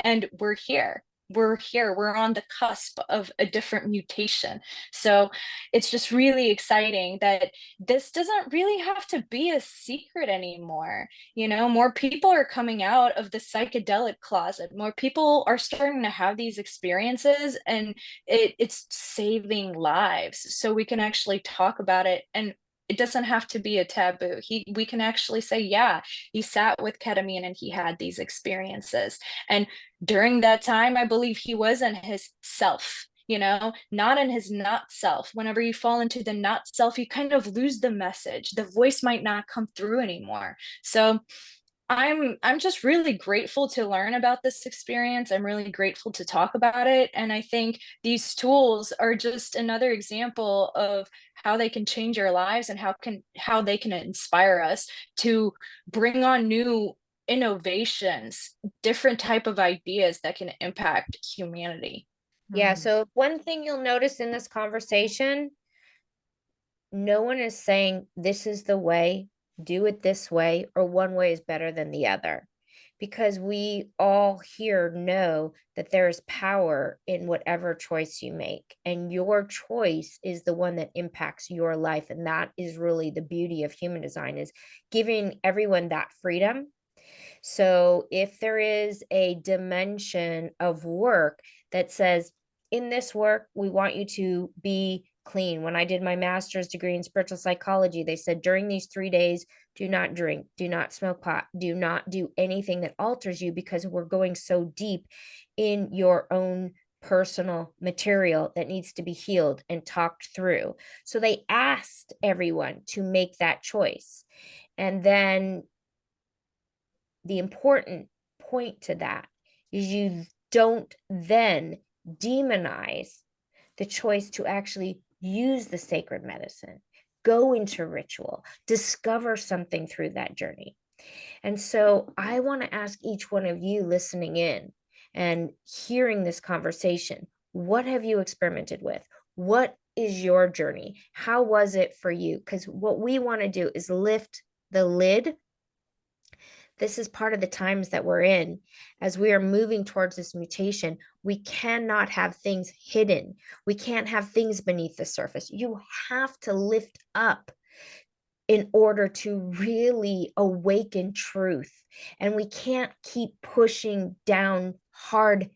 And we're here. We're on the cusp of a different mutation. So it's just really exciting that this doesn't really have to be a secret anymore. More people are coming out of the psychedelic closet. More people are starting to have these experiences, and it's saving lives. So we can actually talk about it, and it doesn't have to be a taboo. We can actually say, yeah, he sat with ketamine and he had these experiences. And during that time, I believe he was in his self, not in his not self. Whenever you fall into the not self, you kind of lose the message. The voice might not come through anymore. So I'm just really grateful to learn about this experience. I'm really grateful to talk about it. And I think these tools are just another example of how they can change our lives, and how they can inspire us to bring on new innovations, different type of ideas that can impact humanity.
Yeah, so one thing you'll notice in this conversation, no one is saying this is the way, do it this way, or one way is better than the other. Because we all here know that there is power in whatever choice you make. And your choice is the one that impacts your life. And that is really the beauty of human design, is giving everyone that freedom. So if there is a dimension of work that says, in this work, we want you to be clean. When I did my master's degree in spiritual psychology, they said during these 3 days, do not drink, do not smoke pot, do not do anything that alters you, because we're going so deep in your own personal material that needs to be healed and talked through. So they asked everyone to make that choice. And then the important point to that is you don't then demonize the choice to actually use the sacred medicine, go into ritual, discover something through that journey. And so I want to ask each one of you listening in and hearing this conversation, what have you experimented with? What is your journey? How was it for you? Because what we want to do is lift the lid. This is part of the times that we're in. As we are moving towards this mutation, we cannot have things hidden. We can't have things beneath the surface. You have to lift up in order to really awaken truth. And we can't keep pushing down hard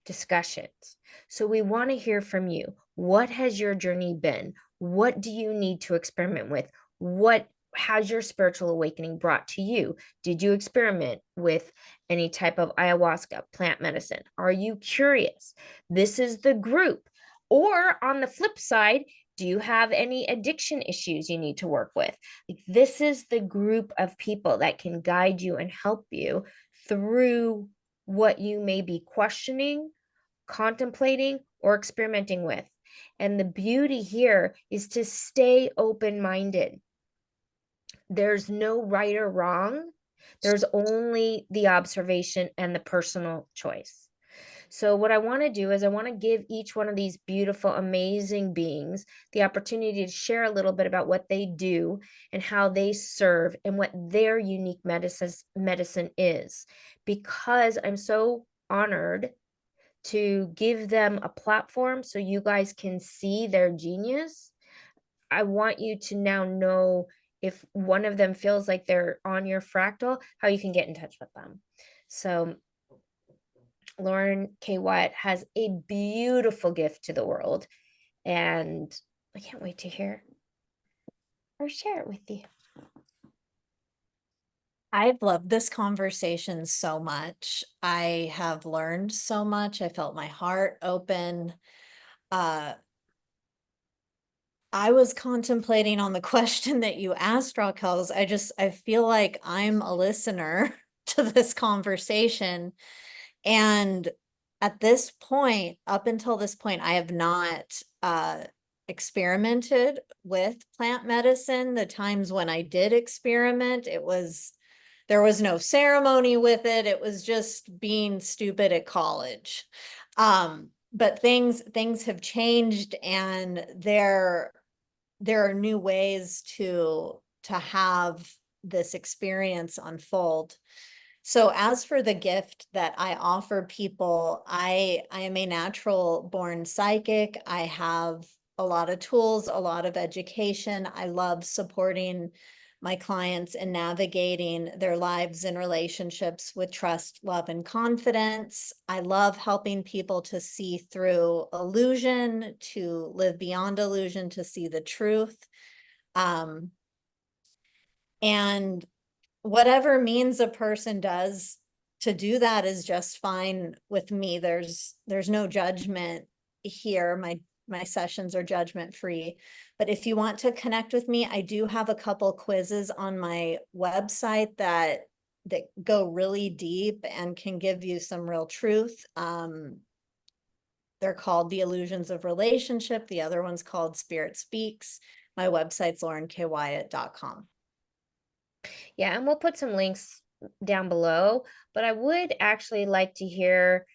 discussions. So we want to hear from you. What has your journey been? What do you need to experiment with? What has your spiritual awakening brought to you? Did you experiment with any type of ayahuasca, plant medicine? Are you curious? This is the group. Or on the flip side, do you have any addiction issues you need to work with? This is the group of people that can guide you and help you through what you may be questioning, contemplating, or experimenting with. And the beauty here is to stay open-minded. There's no right or wrong. There's only the observation and the personal choice. So what I want to do is I want to give each one of these beautiful, amazing beings the opportunity to share a little bit about what they do and how they serve and what their unique medicine is. Because I'm so honored to give them a platform so you guys can see their genius. I want you to now know if one of them feels like they're on your fractal, how you can get in touch with them. So Lauren Kay Wyatt has a beautiful gift to the world, and I can't wait to hear or share it with you.
I've loved this conversation so much. I have learned so much. I felt my heart open. I was contemplating on the question that you asked, Raquel. I feel like I'm a listener to this conversation. And at this point, up until this point, I have not experimented with plant medicine. The times when I did experiment, there was no ceremony with it. It was just being stupid at college. But things have changed, and there are new ways to have this experience unfold. So as for the gift that I offer people, I am a natural born psychic. I have a lot of tools, a lot of education. I love supporting my clients in navigating their lives and relationships with trust, love, and confidence. I love helping people to see through illusion, to live beyond illusion, to see the truth. And whatever means a person does to do that is just fine with me. There's no judgment here. My sessions are judgment free. But if you want to connect with me, I do have a couple quizzes on my website that go really deep and can give you some real truth. They're called The Illusions of Relationship. The other one's called Spirit Speaks. My website's laurenkwyatt.com.
Yeah, and we'll put some links down below, but I would actually like to hear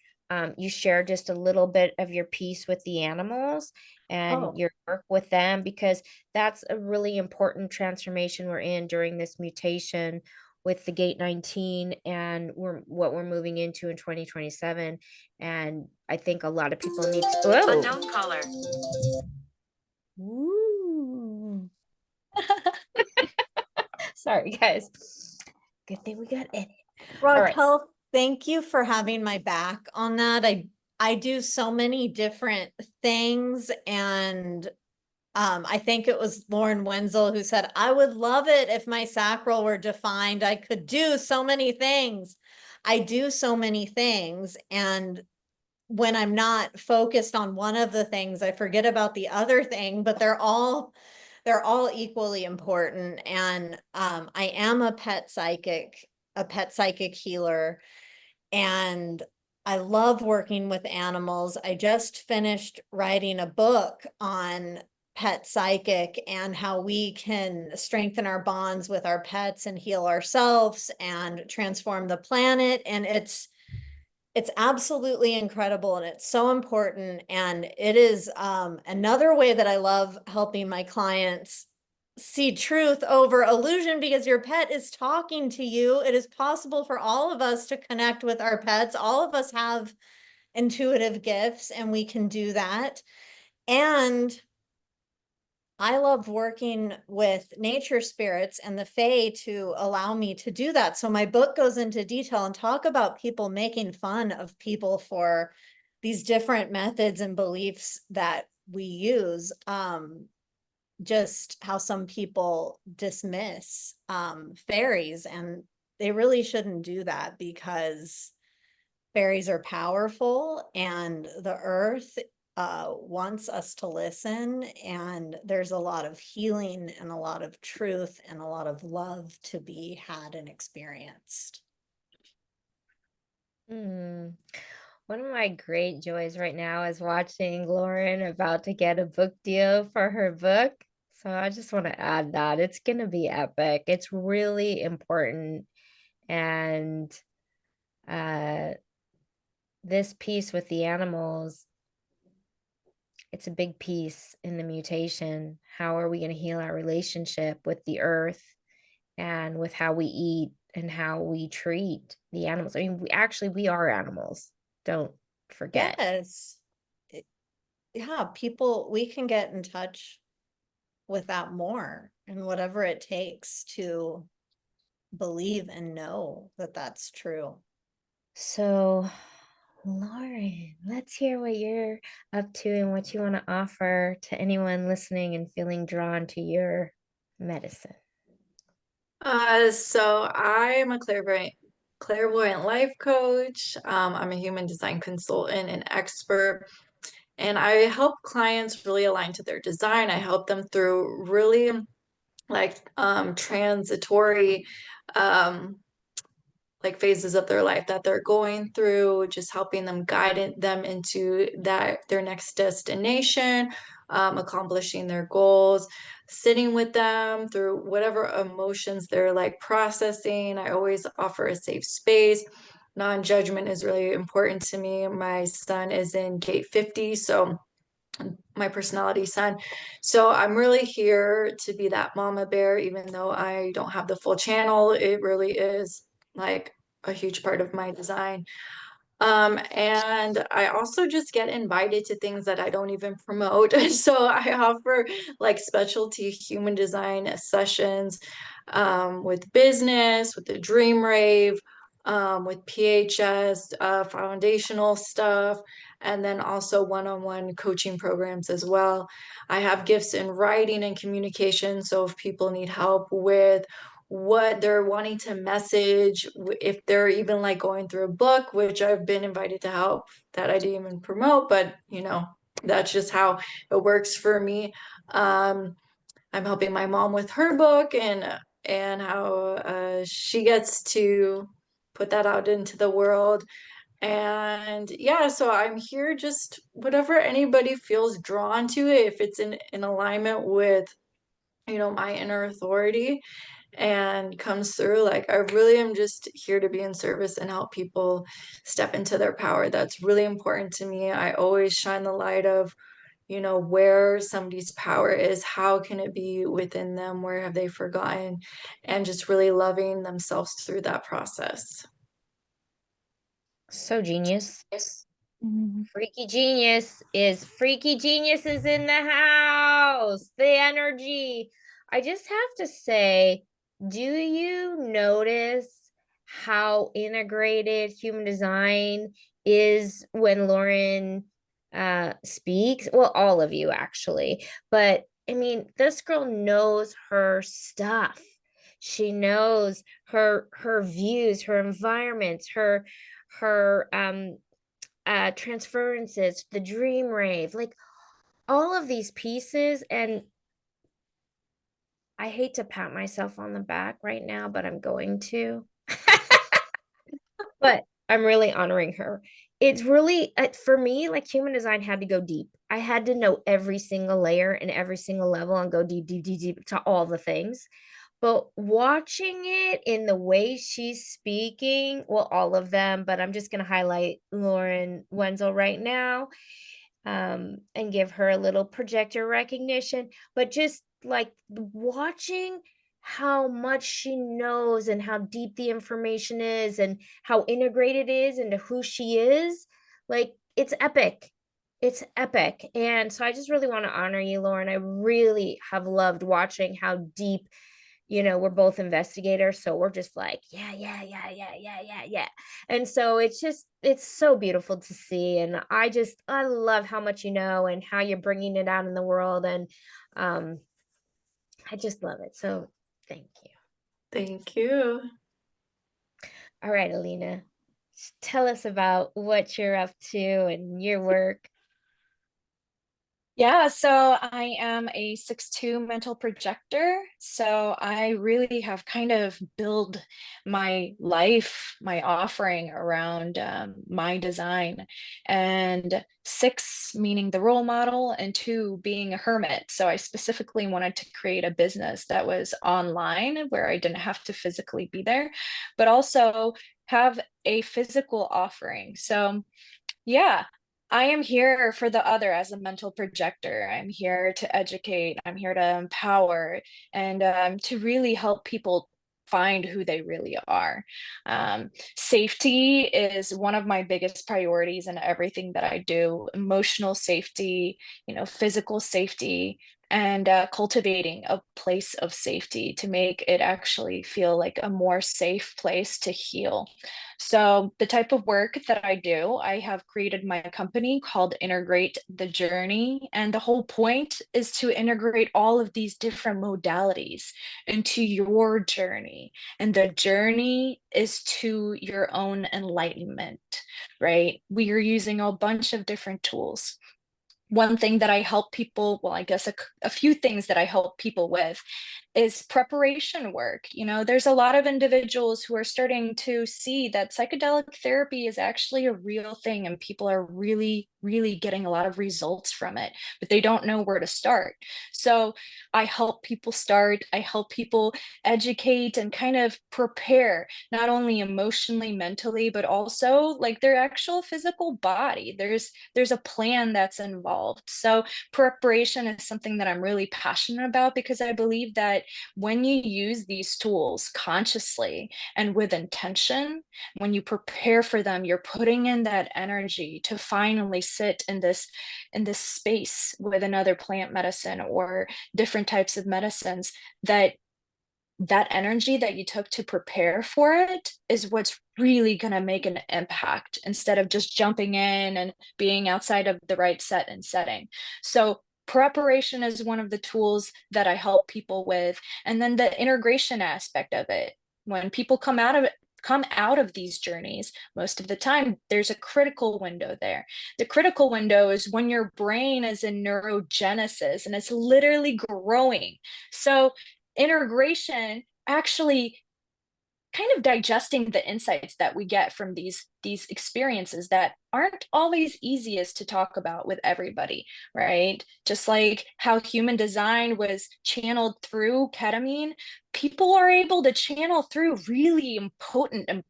you share just a little bit of your piece with the animals and your work with them, because that's a really important transformation we're in during this mutation with the Gate 19 and what we're moving into in 2027. And I think a lot of people need to... Whoa.
Unknown caller.
Ooh. Sorry, guys. Good thing we got edit.
Raquel, thank you for having my back on that. I do so many different things, and I think it was Lauren Wenzell who said, I would love it if my sacral were defined. I could do so many things. I do so many things, and when I'm not focused on one of the things, I forget about the other thing, but they're all equally important. And I am a pet psychic healer, and I love working with animals. I just finished writing a book on pet psychic and how we can strengthen our bonds with our pets and heal ourselves and transform the planet. And it's absolutely incredible, and it's so important. And it is another way that I love helping my clients see truth over illusion, because your pet is talking to you. It is possible for all of us to connect with our pets. All of us have intuitive gifts, and we can do that. And I love working with nature spirits and the fae to allow me to do that. So my book goes into detail and talk about people making fun of people for these different methods and beliefs that we use. Just how some people dismiss fairies, and they really shouldn't do that, because fairies are powerful, and the earth wants us to listen, and there's a lot of healing and a lot of truth and a lot of love to be had and experienced.
One of my great joys right now is watching Lauren about to get a book deal for her book. So I just want to add that it's going to be epic. It's really important. And this piece with the animals, it's a big piece in the mutation. How are we going to heal our relationship with the earth and with how we eat and how we treat the animals? I mean, we are animals. Don't forget.
Yes. Yeah, we can get in touch with that more, and whatever it takes to believe and know that that's true.
So, Lauren, let's hear what you're up to and what you want to offer to anyone listening and feeling drawn to your medicine.
So I'm a clairvoyant life coach. I'm a human design consultant and expert, and I help clients really align to their design. I help them through really like transitory um like phases of their life that they're going through, just helping them them into their next destination, accomplishing their goals, sitting with them through whatever emotions they're like processing. I always offer a safe space. Non-judgment is really important to me. My son is in gate 50, so my personality son. So I'm really here to be that mama bear, even though I don't have the full channel. It really is like a huge part of my design. And I also just get invited to things that I don't even promote. So I offer like specialty human design sessions with business, with the Dream Rave, with PHS, foundational stuff, and then also one-on-one coaching programs as well. I have gifts in writing and communication. So if people need help with what they're wanting to message, if they're even like going through a book, which I've been invited to help, that I didn't even promote, but that's just how it works for me. I'm helping my mom with her book, and how she gets to put that out into the world. And yeah, so I'm here just whatever anybody feels drawn to it, if it's in alignment with my inner authority and comes through. Like, I really am just here to be in service and help people step into their power. That's really important to me. I always shine the light of where somebody's power is, how can it be within them, where have they forgotten, and just really loving themselves through that process.
So genius.
Mhm.
Freaky Genius is in the house. The energy. I just have to say, do you notice how integrated human design is when Lauren speaks? Well, all of you actually. But I mean, this girl knows her stuff. She knows her views, her environments, her transferences, the dream rave, like all of these pieces. And I hate to pat myself on the back right now, but I'm going to. But I'm really honoring her. It's really, for me, like human design had to go deep. I had to know every single layer and every single level and go deep, deep, deep, deep to all the things. But watching it in the way she's speaking, well, all of them, but I'm just going to highlight Lauren Wenzell right now, and give her a little projector recognition. But just like watching how much she knows and how deep the information is and how integrated it is into who she is, like it's epic. It's epic. And so I just really want to honor you, Lauren. I really have loved watching how deep, we're both investigators, so we're just like, yeah, yeah, yeah, yeah, yeah, yeah, yeah. And so it's so beautiful to see. And I love how much you know and how you're bringing it out in the world. And I just love it. So thank you.
Thank you.
All right, Alina, tell us about what you're up to and your work.
Yeah, so I am a 6'2" mental projector. So I really have kind of built my life, my offering around my design. And 6 meaning the role model, and 2 being a hermit. So I specifically wanted to create a business that was online where I didn't have to physically be there, but also have a physical offering. So yeah, I am here for the other as a mental projector. I'm here to educate, I'm here to empower, and to really help people find who they really are. Safety is one of my biggest priorities in everything that I do. Emotional safety, physical safety, and cultivating a place of safety to make it actually feel like a more safe place to heal. So the type of work that I do, I have created my company called Integrate the Journey. And the whole point is to integrate all of these different modalities into your journey. And the journey is to your own enlightenment, right? We are using a bunch of different tools. One thing that I help people, well, I guess a few things that I help people with is preparation work. There's a lot of individuals who are starting to see that psychedelic therapy is actually a real thing, and people are really, really getting a lot of results from it, but they don't know where to start. So I help people start, I help people educate and kind of prepare, not only emotionally, mentally, but also like their actual physical body. There's a plan that's involved. So preparation is something that I'm really passionate about, because I believe that when you use these tools consciously and with intention, when you prepare for them, you're putting in that energy to finally sit in this space with another plant medicine or different types of medicines, that energy that you took to prepare for it is what's really going to make an impact, instead of just jumping in and being outside of the right set and setting. So preparation is one of the tools that I help people with. And then the integration aspect of it. When people come out of these journeys, most of the time there's a critical window there. The critical window is when your brain is in neurogenesis and it's literally growing. So integration actually kind of digesting the insights that we get from these experiences that aren't always easiest to talk about with everybody, right? Just like how human design was channeled through ketamine, people are able to channel through really potent and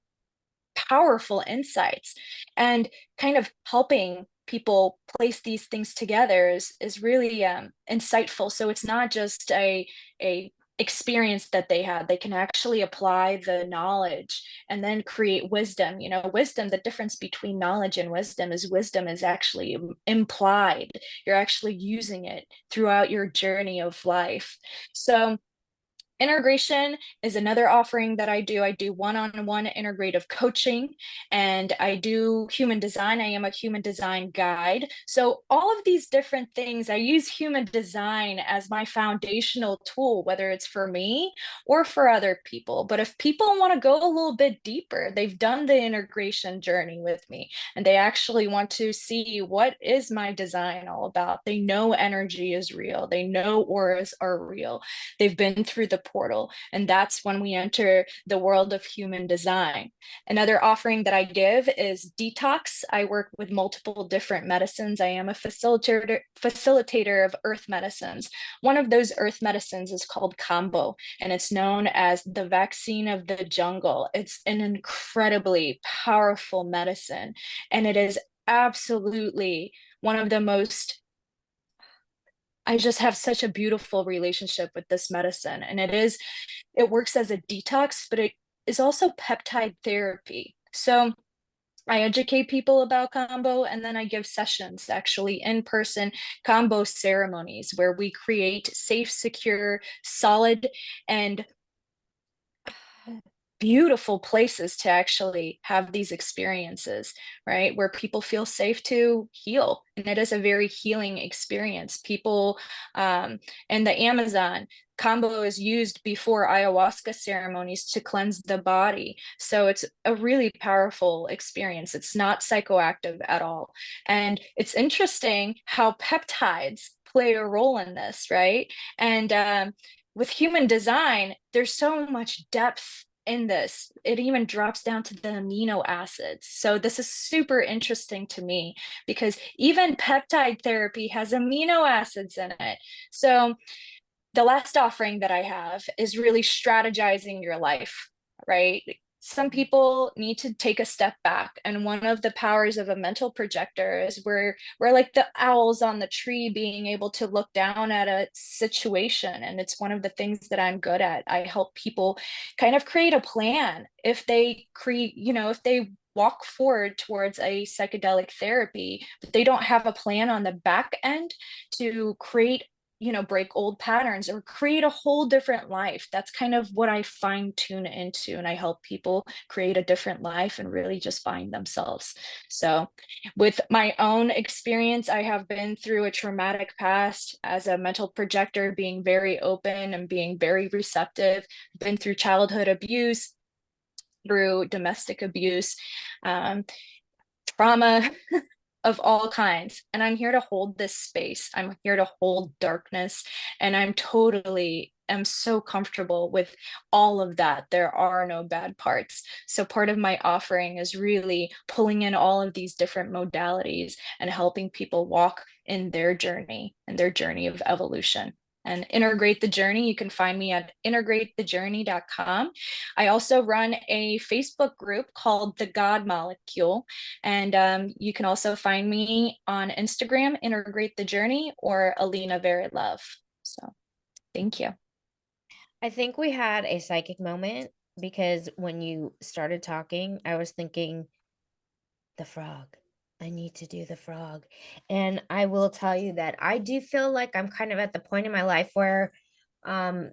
powerful insights, and kind of helping people place these things together is really insightful. So it's not just a experience that they had. They can actually apply the knowledge and then create wisdom. Wisdom, the difference between knowledge and wisdom is actually implied. You're actually using it throughout your journey of life. So Integration is another offering that I do. I do one-on-one integrative coaching, and I do human design. I am a human design guide. So all of these different things, I use human design as my foundational tool, whether it's for me or for other people. But if people want to go a little bit deeper, they've done the integration journey with me, and they actually want to see what is my design all about. They know energy is real. They know auras are real. They've been through the portal, and that's when we enter the world of human design. Another offering that I give is detox. I work with multiple different medicines. I am a facilitator of earth medicines. One of those earth medicines is called Kambo, and it's known as the vaccine of the jungle. It's an incredibly powerful medicine, and it is absolutely one of the most, I just have such a beautiful relationship with this medicine. And it works as a detox, but it is also peptide therapy. So I educate people about Kambo, and then I give sessions, actually in-person Kambo ceremonies, where we create safe, secure, solid, and beautiful places to actually have these experiences, right? Where people feel safe to heal. And it is a very healing experience. People in the Amazon, Kambo is used before ayahuasca ceremonies to cleanse the body. So it's a really powerful experience. It's not psychoactive at all. And it's interesting how peptides play a role in this, right? And with human design, there's so much depth in this. It even drops down to the amino acids. So this is super interesting to me, because even peptide therapy has amino acids in it. So the last offering that I have is really strategizing your life, right? Some people need to take a step back. And one of the powers of a mental projector is we're like the owls on the tree, being able to look down at a situation. And it's one of the things that I'm good at. I help people kind of create a plan. If they if they walk forward towards a psychedelic therapy, but they don't have a plan on the back end to create, break old patterns or create a whole different life. That's kind of what I fine tune into. And I help people create a different life and really just find themselves. So, with my own experience, I have been through a traumatic past as a mental projector, being very open and being very receptive, been through childhood abuse, through domestic abuse, trauma of all kinds. And I'm here to hold this space. I'm here to hold darkness. And I'm so comfortable with all of that. There are no bad parts. So part of my offering is really pulling in all of these different modalities and helping people walk in their journey and their journey of evolution. And Integrate the Journey, you can find me at integratethejourney.com. I also run a Facebook group called The God Molecule. And you can also find me on Instagram, Integrate the Journey, or Alina Very Love. So thank you.
I think we had a psychic moment, because when you started talking, I was thinking, the frog. I need to do the frog. And I will tell you that I do feel like I'm kind of at the point in my life where I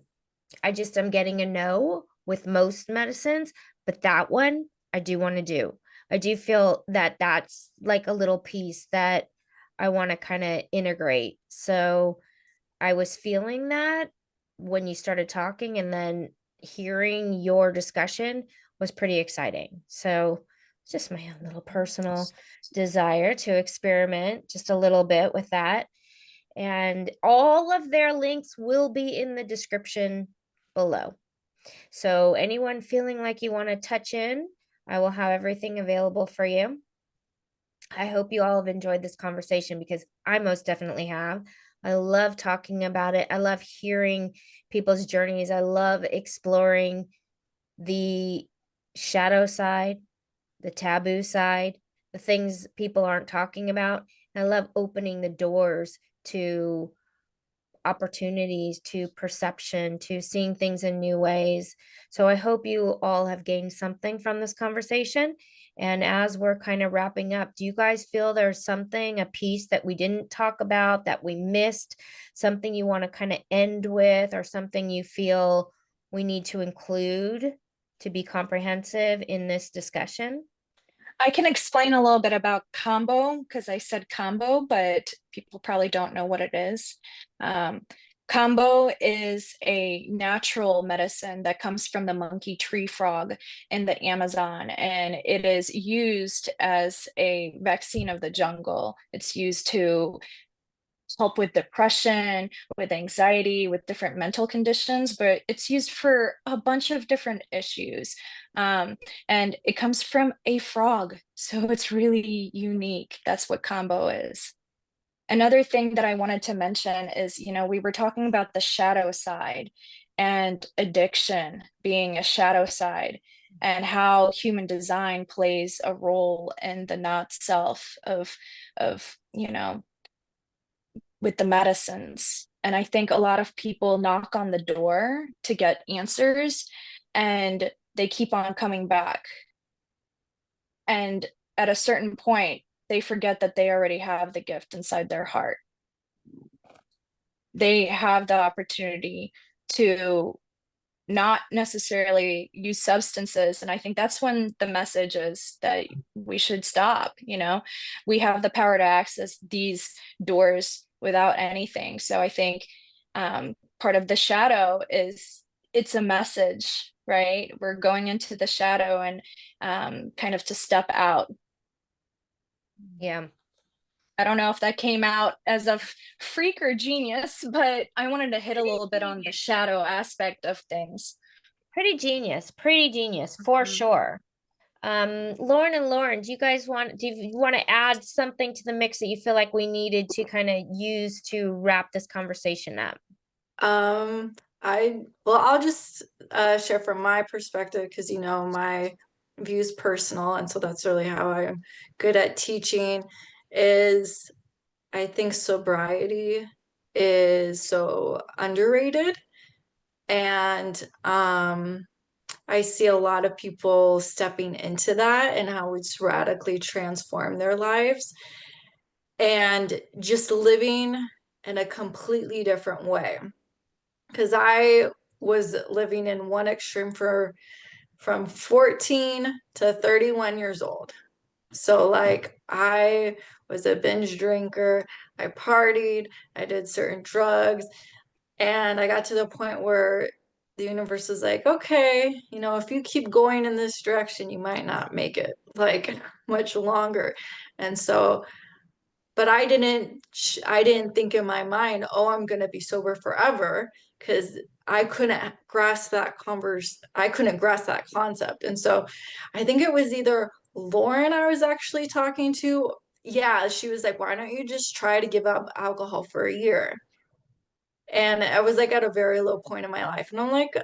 just am getting a no with most medicines, but that one I do want to do. I do feel that that's like a little piece that I want to kind of integrate. So I was feeling that when you started talking, and then hearing your discussion was pretty exciting. So it's just my own little personal desire to experiment just a little bit with that. And all of their links will be in the description below. So anyone feeling like you want to touch in, I will have everything available for you. I hope you all have enjoyed this conversation, because I most definitely have. I love talking about it. I love hearing people's journeys. I love exploring the shadow side, the taboo side, the things people aren't talking about. I love opening the doors to opportunities, to perception, to seeing things in new ways. So I hope you all have gained something from this conversation. And as we're kind of wrapping up, do you guys feel there's something, a piece that we didn't talk about, that we missed, something you want to kind of end with, or something you feel we need to include to be comprehensive in this discussion?
I can explain a little bit about combo because I said combo, but people probably don't know what it is. Combo is a natural medicine that comes from the monkey tree frog in the Amazon, and it is used as a vaccine of the jungle. It's used to help with depression, with anxiety, with different mental conditions, but it's used for a bunch of different issues. And it comes from a frog, so it's really unique. That's what combo is. Another thing that I wanted to mention is, we were talking about the shadow side and addiction being a shadow side, and how human design plays a role in the not self of with the medicines. And I think a lot of people knock on the door to get answers, and they keep on coming back. And at a certain point, they forget that they already have the gift inside their heart. They have the opportunity to not necessarily use substances. And I think that's when the message is that we should stop. We have the power to access these doors without anything. So I think part of the shadow is it's a message, right? We're going into the shadow and kind of to step out.
Yeah.
I don't know if that came out as a freak or genius, but I wanted to hit a little bit on the shadow aspect of things.
Pretty genius for sure. Lauren and Lauren, do you want to add something to the mix that you feel like we needed to kind of use to wrap this conversation up?
I'll just share from my perspective, because my view is personal, and so that's really how I'm good at teaching. Is I think sobriety is so underrated, and I see a lot of people stepping into that and how it's radically transformed their lives and just living in a completely different way. Because I was living in one extreme from 14 to 31 years old. So like I was a binge drinker, I partied, I did certain drugs, and I got to the point where the universe was like, okay, if you keep going in this direction, you might not make it like much longer. And so, but I didn't think in my mind, oh, I'm going to be sober forever, because I couldn't grasp that concept. And so I think it was either Lauren I was actually talking to. Yeah, she was like, why don't you just try to give up alcohol for a year? And I was like at a very low point in my life. And I'm like,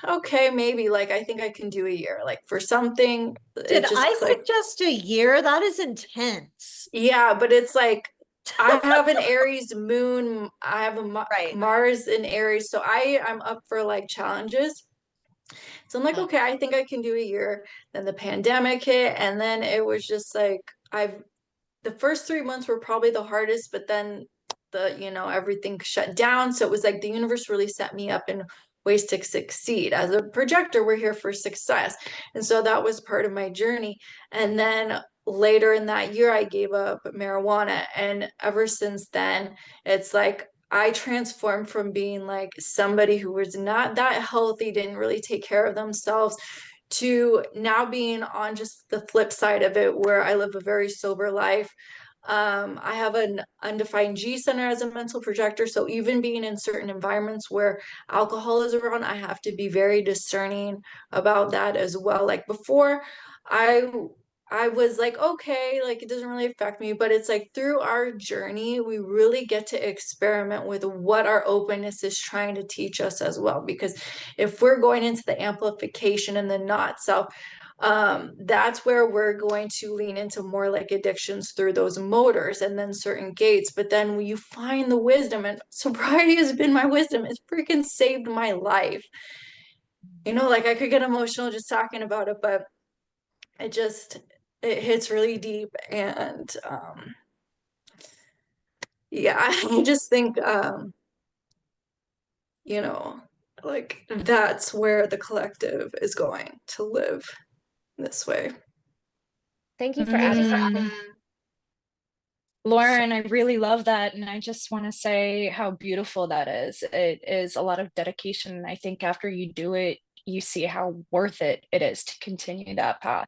okay, maybe, like, I think I can do a year. Like for something,
Did
it just
I
clicked.
suggest a year? That is intense.
Yeah, but it's like, I have an Aries moon. I have a
Right.
Mars in Aries. So I'm up for like challenges. So I'm like, okay, I think I can do a year. Then the pandemic hit. And then it was just like, the first 3 months were probably the hardest, but then everything shut down. So it was like the universe really set me up in ways to succeed. As a projector, we're here for success. And so that was part of my journey. And then later in that year, I gave up marijuana. And ever since then, it's like I transformed from being like somebody who was not that healthy, didn't really take care of themselves, to now being on just the flip side of it, where I live a very sober life. I have an undefined G center as a mental projector. So even being in certain environments where alcohol is around, I have to be very discerning about that as well. Like before, I was like, okay, like it doesn't really affect me, but it's like through our journey, we really get to experiment with what our openness is trying to teach us as well. Because if we're going into the amplification and the not self, that's where we're going to lean into more like addictions through those motors and then certain gates. But then when you find the wisdom, and sobriety has been my wisdom, it's freaking saved my life. Like I could get emotional just talking about it, but it hits really deep. And yeah, I just think you know like that's where the collective is going to live this way.
Thank you for advocating.
Lauren, I really love that. And I just want to say how beautiful that is. It is a lot of dedication. And I think after you do it, you see how worth it is to continue that path.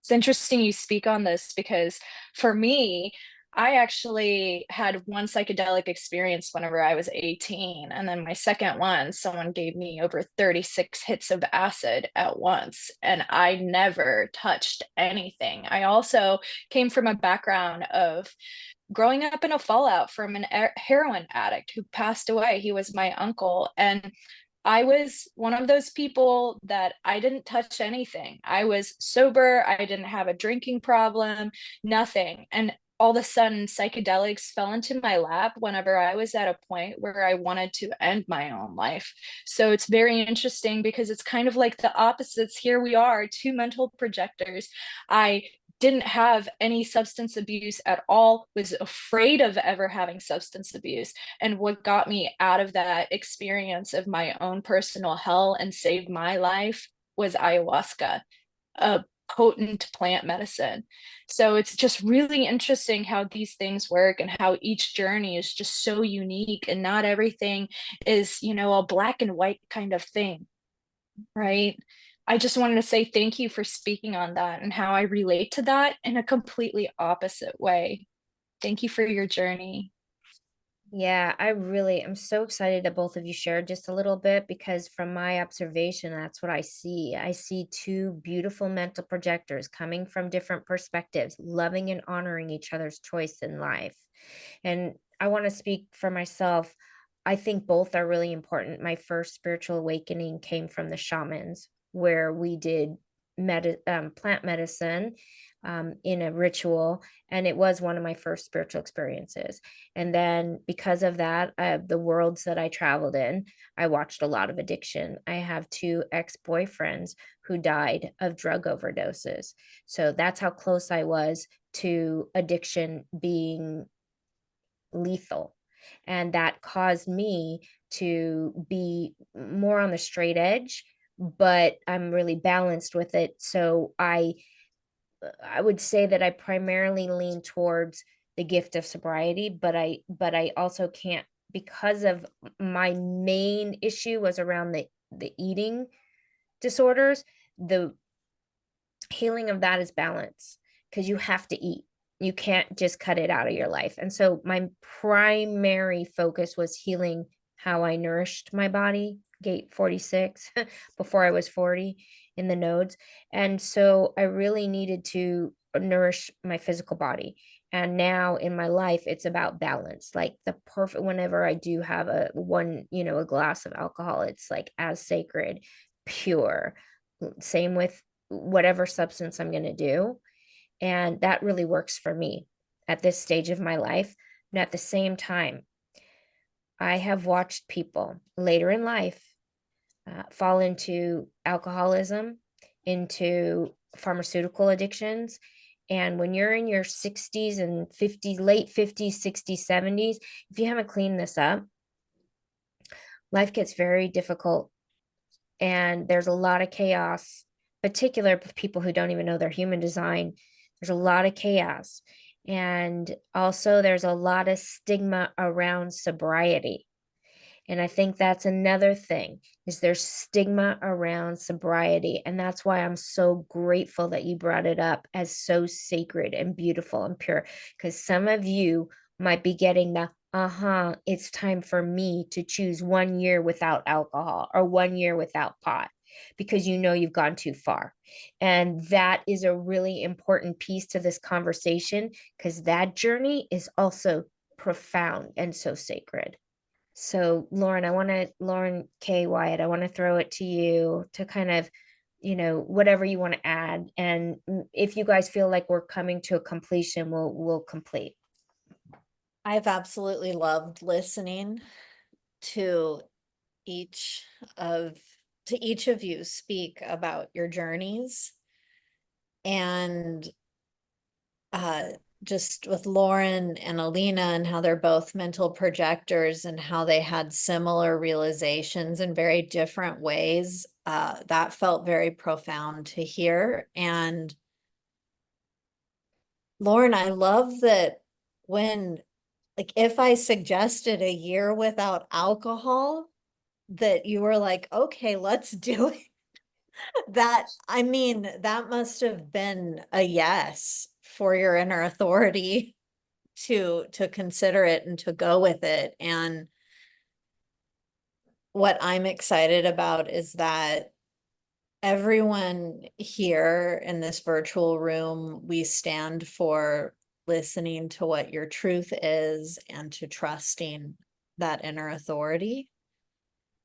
It's interesting you speak on this because for me, I actually had one psychedelic experience whenever I was 18. And then my second one, someone gave me over 36 hits of acid at once. And I never touched anything. I also came from a background of growing up in a fallout from an heroin addict who passed away. He was my uncle. And I was one of those people that I didn't touch anything. I was sober. I didn't have a drinking problem, nothing. And all of a sudden, psychedelics fell into my lap whenever I was at a point where I wanted to end my own life. So it's very interesting because it's kind of like the opposites. Here we are, two mental projectors. I didn't have any substance abuse at all, was afraid of ever having substance abuse. And what got me out of that experience of my own personal hell and saved my life was ayahuasca, a potent plant medicine. So it's just really interesting how these things work and how each journey is just so unique, and not everything is, a black and white kind of thing, right? I just wanted to say thank you for speaking on that and how I relate to that in a completely opposite way. Thank you for your journey.
Yeah, I'm so excited that both of you shared just a little bit, because from my observation, that's what I see. I see two beautiful mental projectors coming from different perspectives, loving and honoring each other's choice in life. And I want to speak for myself. I think both are really important. My first spiritual awakening came from the shamans, where we did plant medicine in a ritual, and it was one of my first spiritual experiences. And then because of that, the worlds that I traveled in, I watched a lot of addiction. I have two ex-boyfriends who died of drug overdoses. So that's how close I was to addiction being lethal. And that caused me to be more on the straight edge, but I'm really balanced with it. So I would say that I primarily lean towards the gift of sobriety, but I also can't, because of my main issue was around the eating disorders. The healing of that is balance, because you have to eat. You can't just cut it out of your life. And so my primary focus was healing how I nourished my body, gate 46, before I was 40 in the nodes. And so I really needed to nourish my physical body. And now in my life, it's about balance. Like the perfect, whenever I do have a glass of alcohol, it's like as sacred, pure. Same with whatever substance I'm going to do. And that really works for me at this stage of my life. And at the same time, I have watched people later in life fall into alcoholism, into pharmaceutical addictions. And when you're in your 60s and 50s, late 50s, 60s, 70s, if you haven't cleaned this up, life gets very difficult. And there's a lot of chaos, particular with people who don't even know their human design. There's a lot of chaos. And also there's a lot of stigma around sobriety. And I think that's another thing, is there's stigma around sobriety. And that's why I'm so grateful that you brought it up as so sacred and beautiful and pure, because some of you might be getting the, it's time for me to choose 1 year without alcohol or 1 year without pot, because you've gone too far. And that is a really important piece to this conversation, because that journey is also profound and so sacred. So Lauren Kay Wyatt, I want to throw it to you to kind of, whatever you want to add. And if you guys feel like we're coming to a completion, we'll complete.
I've absolutely loved listening to each of you speak about your journeys, and just with Lauren and Alina and how they're both mental projectors and how they had similar realizations in very different ways. That felt very profound to hear. And Lauren, I love that when, like, if I suggested a year without alcohol, that you were like, okay, let's do it. That, I mean, that must have been a yes for your inner authority to consider it and to go with it. And what I'm excited about is that everyone here in this virtual room, we stand for listening to what your truth is and to trusting that inner authority,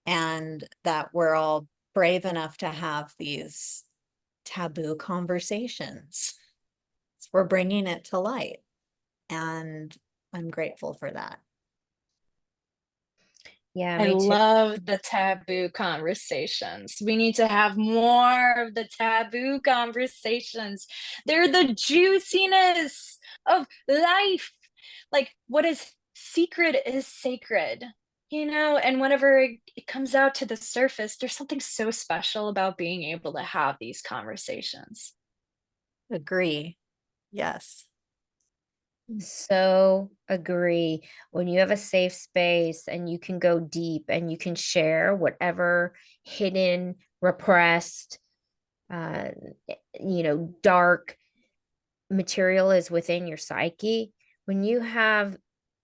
and that we're all brave enough to have these taboo conversations. We're bringing it to light, and I'm grateful for that.
Yeah,
I
me too.
love the taboo conversations. We need to have more of the taboo conversations. They're the juiciness of life. Like, what is secret is sacred, and whenever it comes out to the surface, there's something so special about being able to have these conversations.
Agree. Yes.
So agree. When you have a safe space and you can go deep and you can share whatever hidden, repressed, uh, dark material is within your psyche, when you have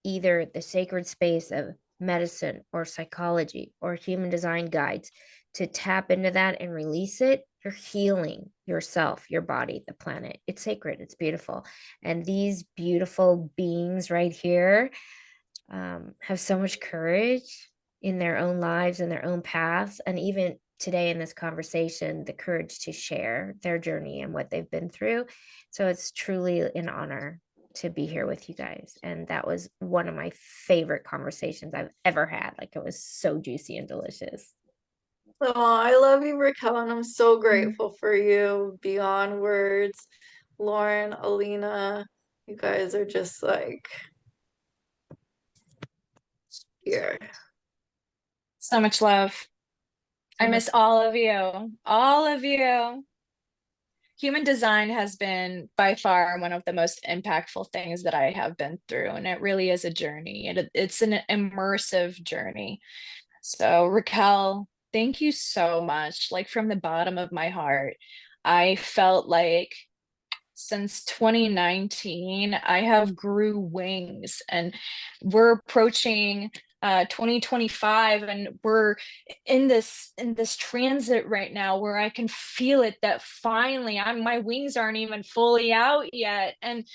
either the sacred space of medicine or psychology or human design guides to tap into that and release it, you're healing yourself, your body, the planet. It's sacred, it's beautiful. And these beautiful beings right here have so much courage in their own lives and their own paths. And even today in this conversation, the courage to share their journey and what they've been through. So it's truly an honor to be here with you guys. And that was one of my favorite conversations I've ever had. Like, it was so juicy and delicious.
Oh, I love you, Raquel, and I'm so grateful for you beyond words. Lauren, Alina, you guys are just like here.
So much love. I miss all of you. All of you. Human design has been by far one of the most impactful things that I have been through, and it really is a journey. It's an immersive journey. So, Raquel, thank you so much. Like, from the bottom of my heart, I felt like since 2019, I have grew wings, and we're approaching 2025, and we're in this transit right now where I can feel it, that finally my wings aren't even fully out yet. And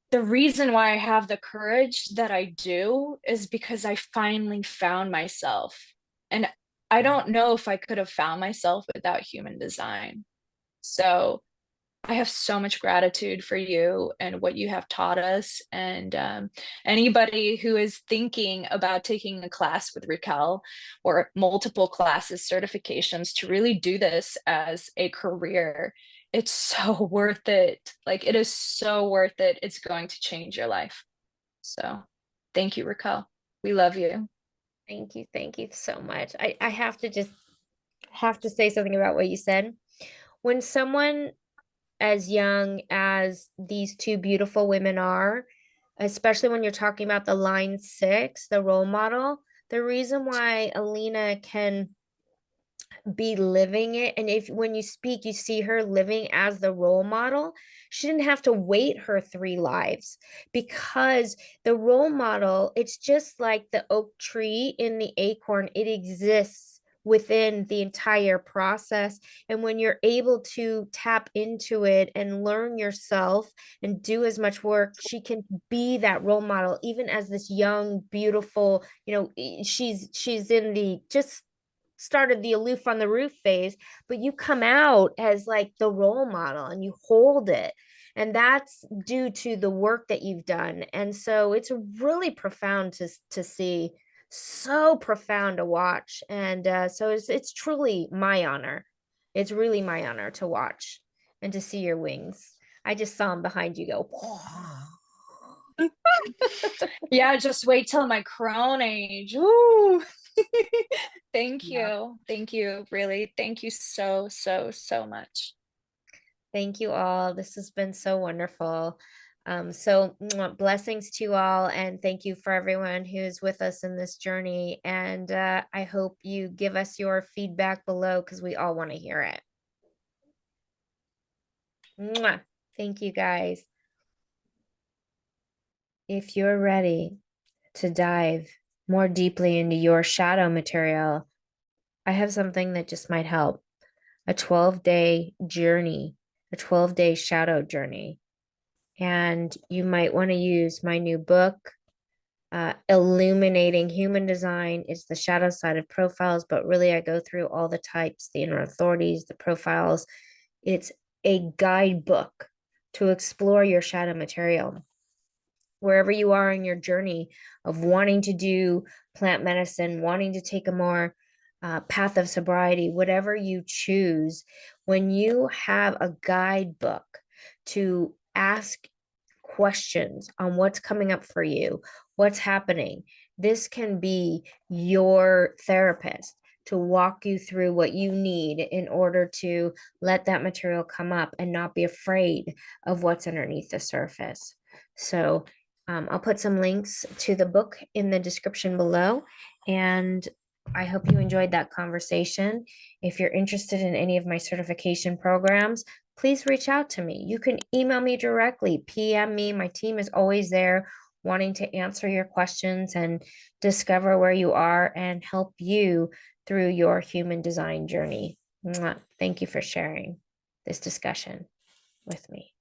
the reason why I have the courage that I do is because I finally found myself. And I don't know if I could have found myself without human design. So I have so much gratitude for you and what you have taught us. And anybody who is thinking about taking a class with Raquel, or multiple classes, certifications, to really do this as a career, it's so worth it. Like, it is so worth it. It's going to change your life. So thank you, Raquel. We love you.
Thank you. Thank you so much. I have to say something about what you said. When someone as young as these two beautiful women are, especially when you're talking about the line 6, the role model, the reason why Alina can be living it, and if when you speak you see her living as the role model, she didn't have to wait her 3 lives, because the role model, it's just like the oak tree in the acorn. It exists within the entire process, and when you're able to tap into it and learn yourself and do as much work, she can be that role model even as this young beautiful, she's in the just started the aloof on the roof phase, but you come out as like the role model and you hold it. And that's due to the work that you've done. And so it's really profound to see, so profound to watch. And so it's truly my honor. It's really my honor to watch and to see your wings. I just saw him behind you go.
Yeah, just wait till my crone age. Ooh. Thank
Yeah.
you. Thank you. Really. Thank you so, so, so much.
Thank you all. This has been so wonderful. So blessings to you all, and thank you for everyone who's with us in this journey. And I hope you give us your feedback below because we all want to hear it. Mwah. Thank you guys. If you're ready to dive more deeply into your shadow material, I have something that just might help. A 12-day journey, a 12-day shadow journey. And you might want to use my new book, Illuminating Human Design. Is the shadow side of profiles, but really I go through all the types, the inner authorities, the profiles. It's a guidebook to explore your shadow material. Wherever you are in your journey of wanting to do plant medicine, wanting to take a more path of sobriety, whatever you choose, when you have a guidebook to ask questions on what's coming up for you, what's happening, this can be your therapist to walk you through what you need in order to let that material come up and not be afraid of what's underneath the surface. So I'll put some links to the book in the description below, and I hope you enjoyed that conversation. If you're interested in any of my certification programs, please reach out to me. You can email me directly, PM me. My team is always there wanting to answer your questions and discover where you are and help you through your human design journey. Mwah. Thank you for sharing this discussion with me.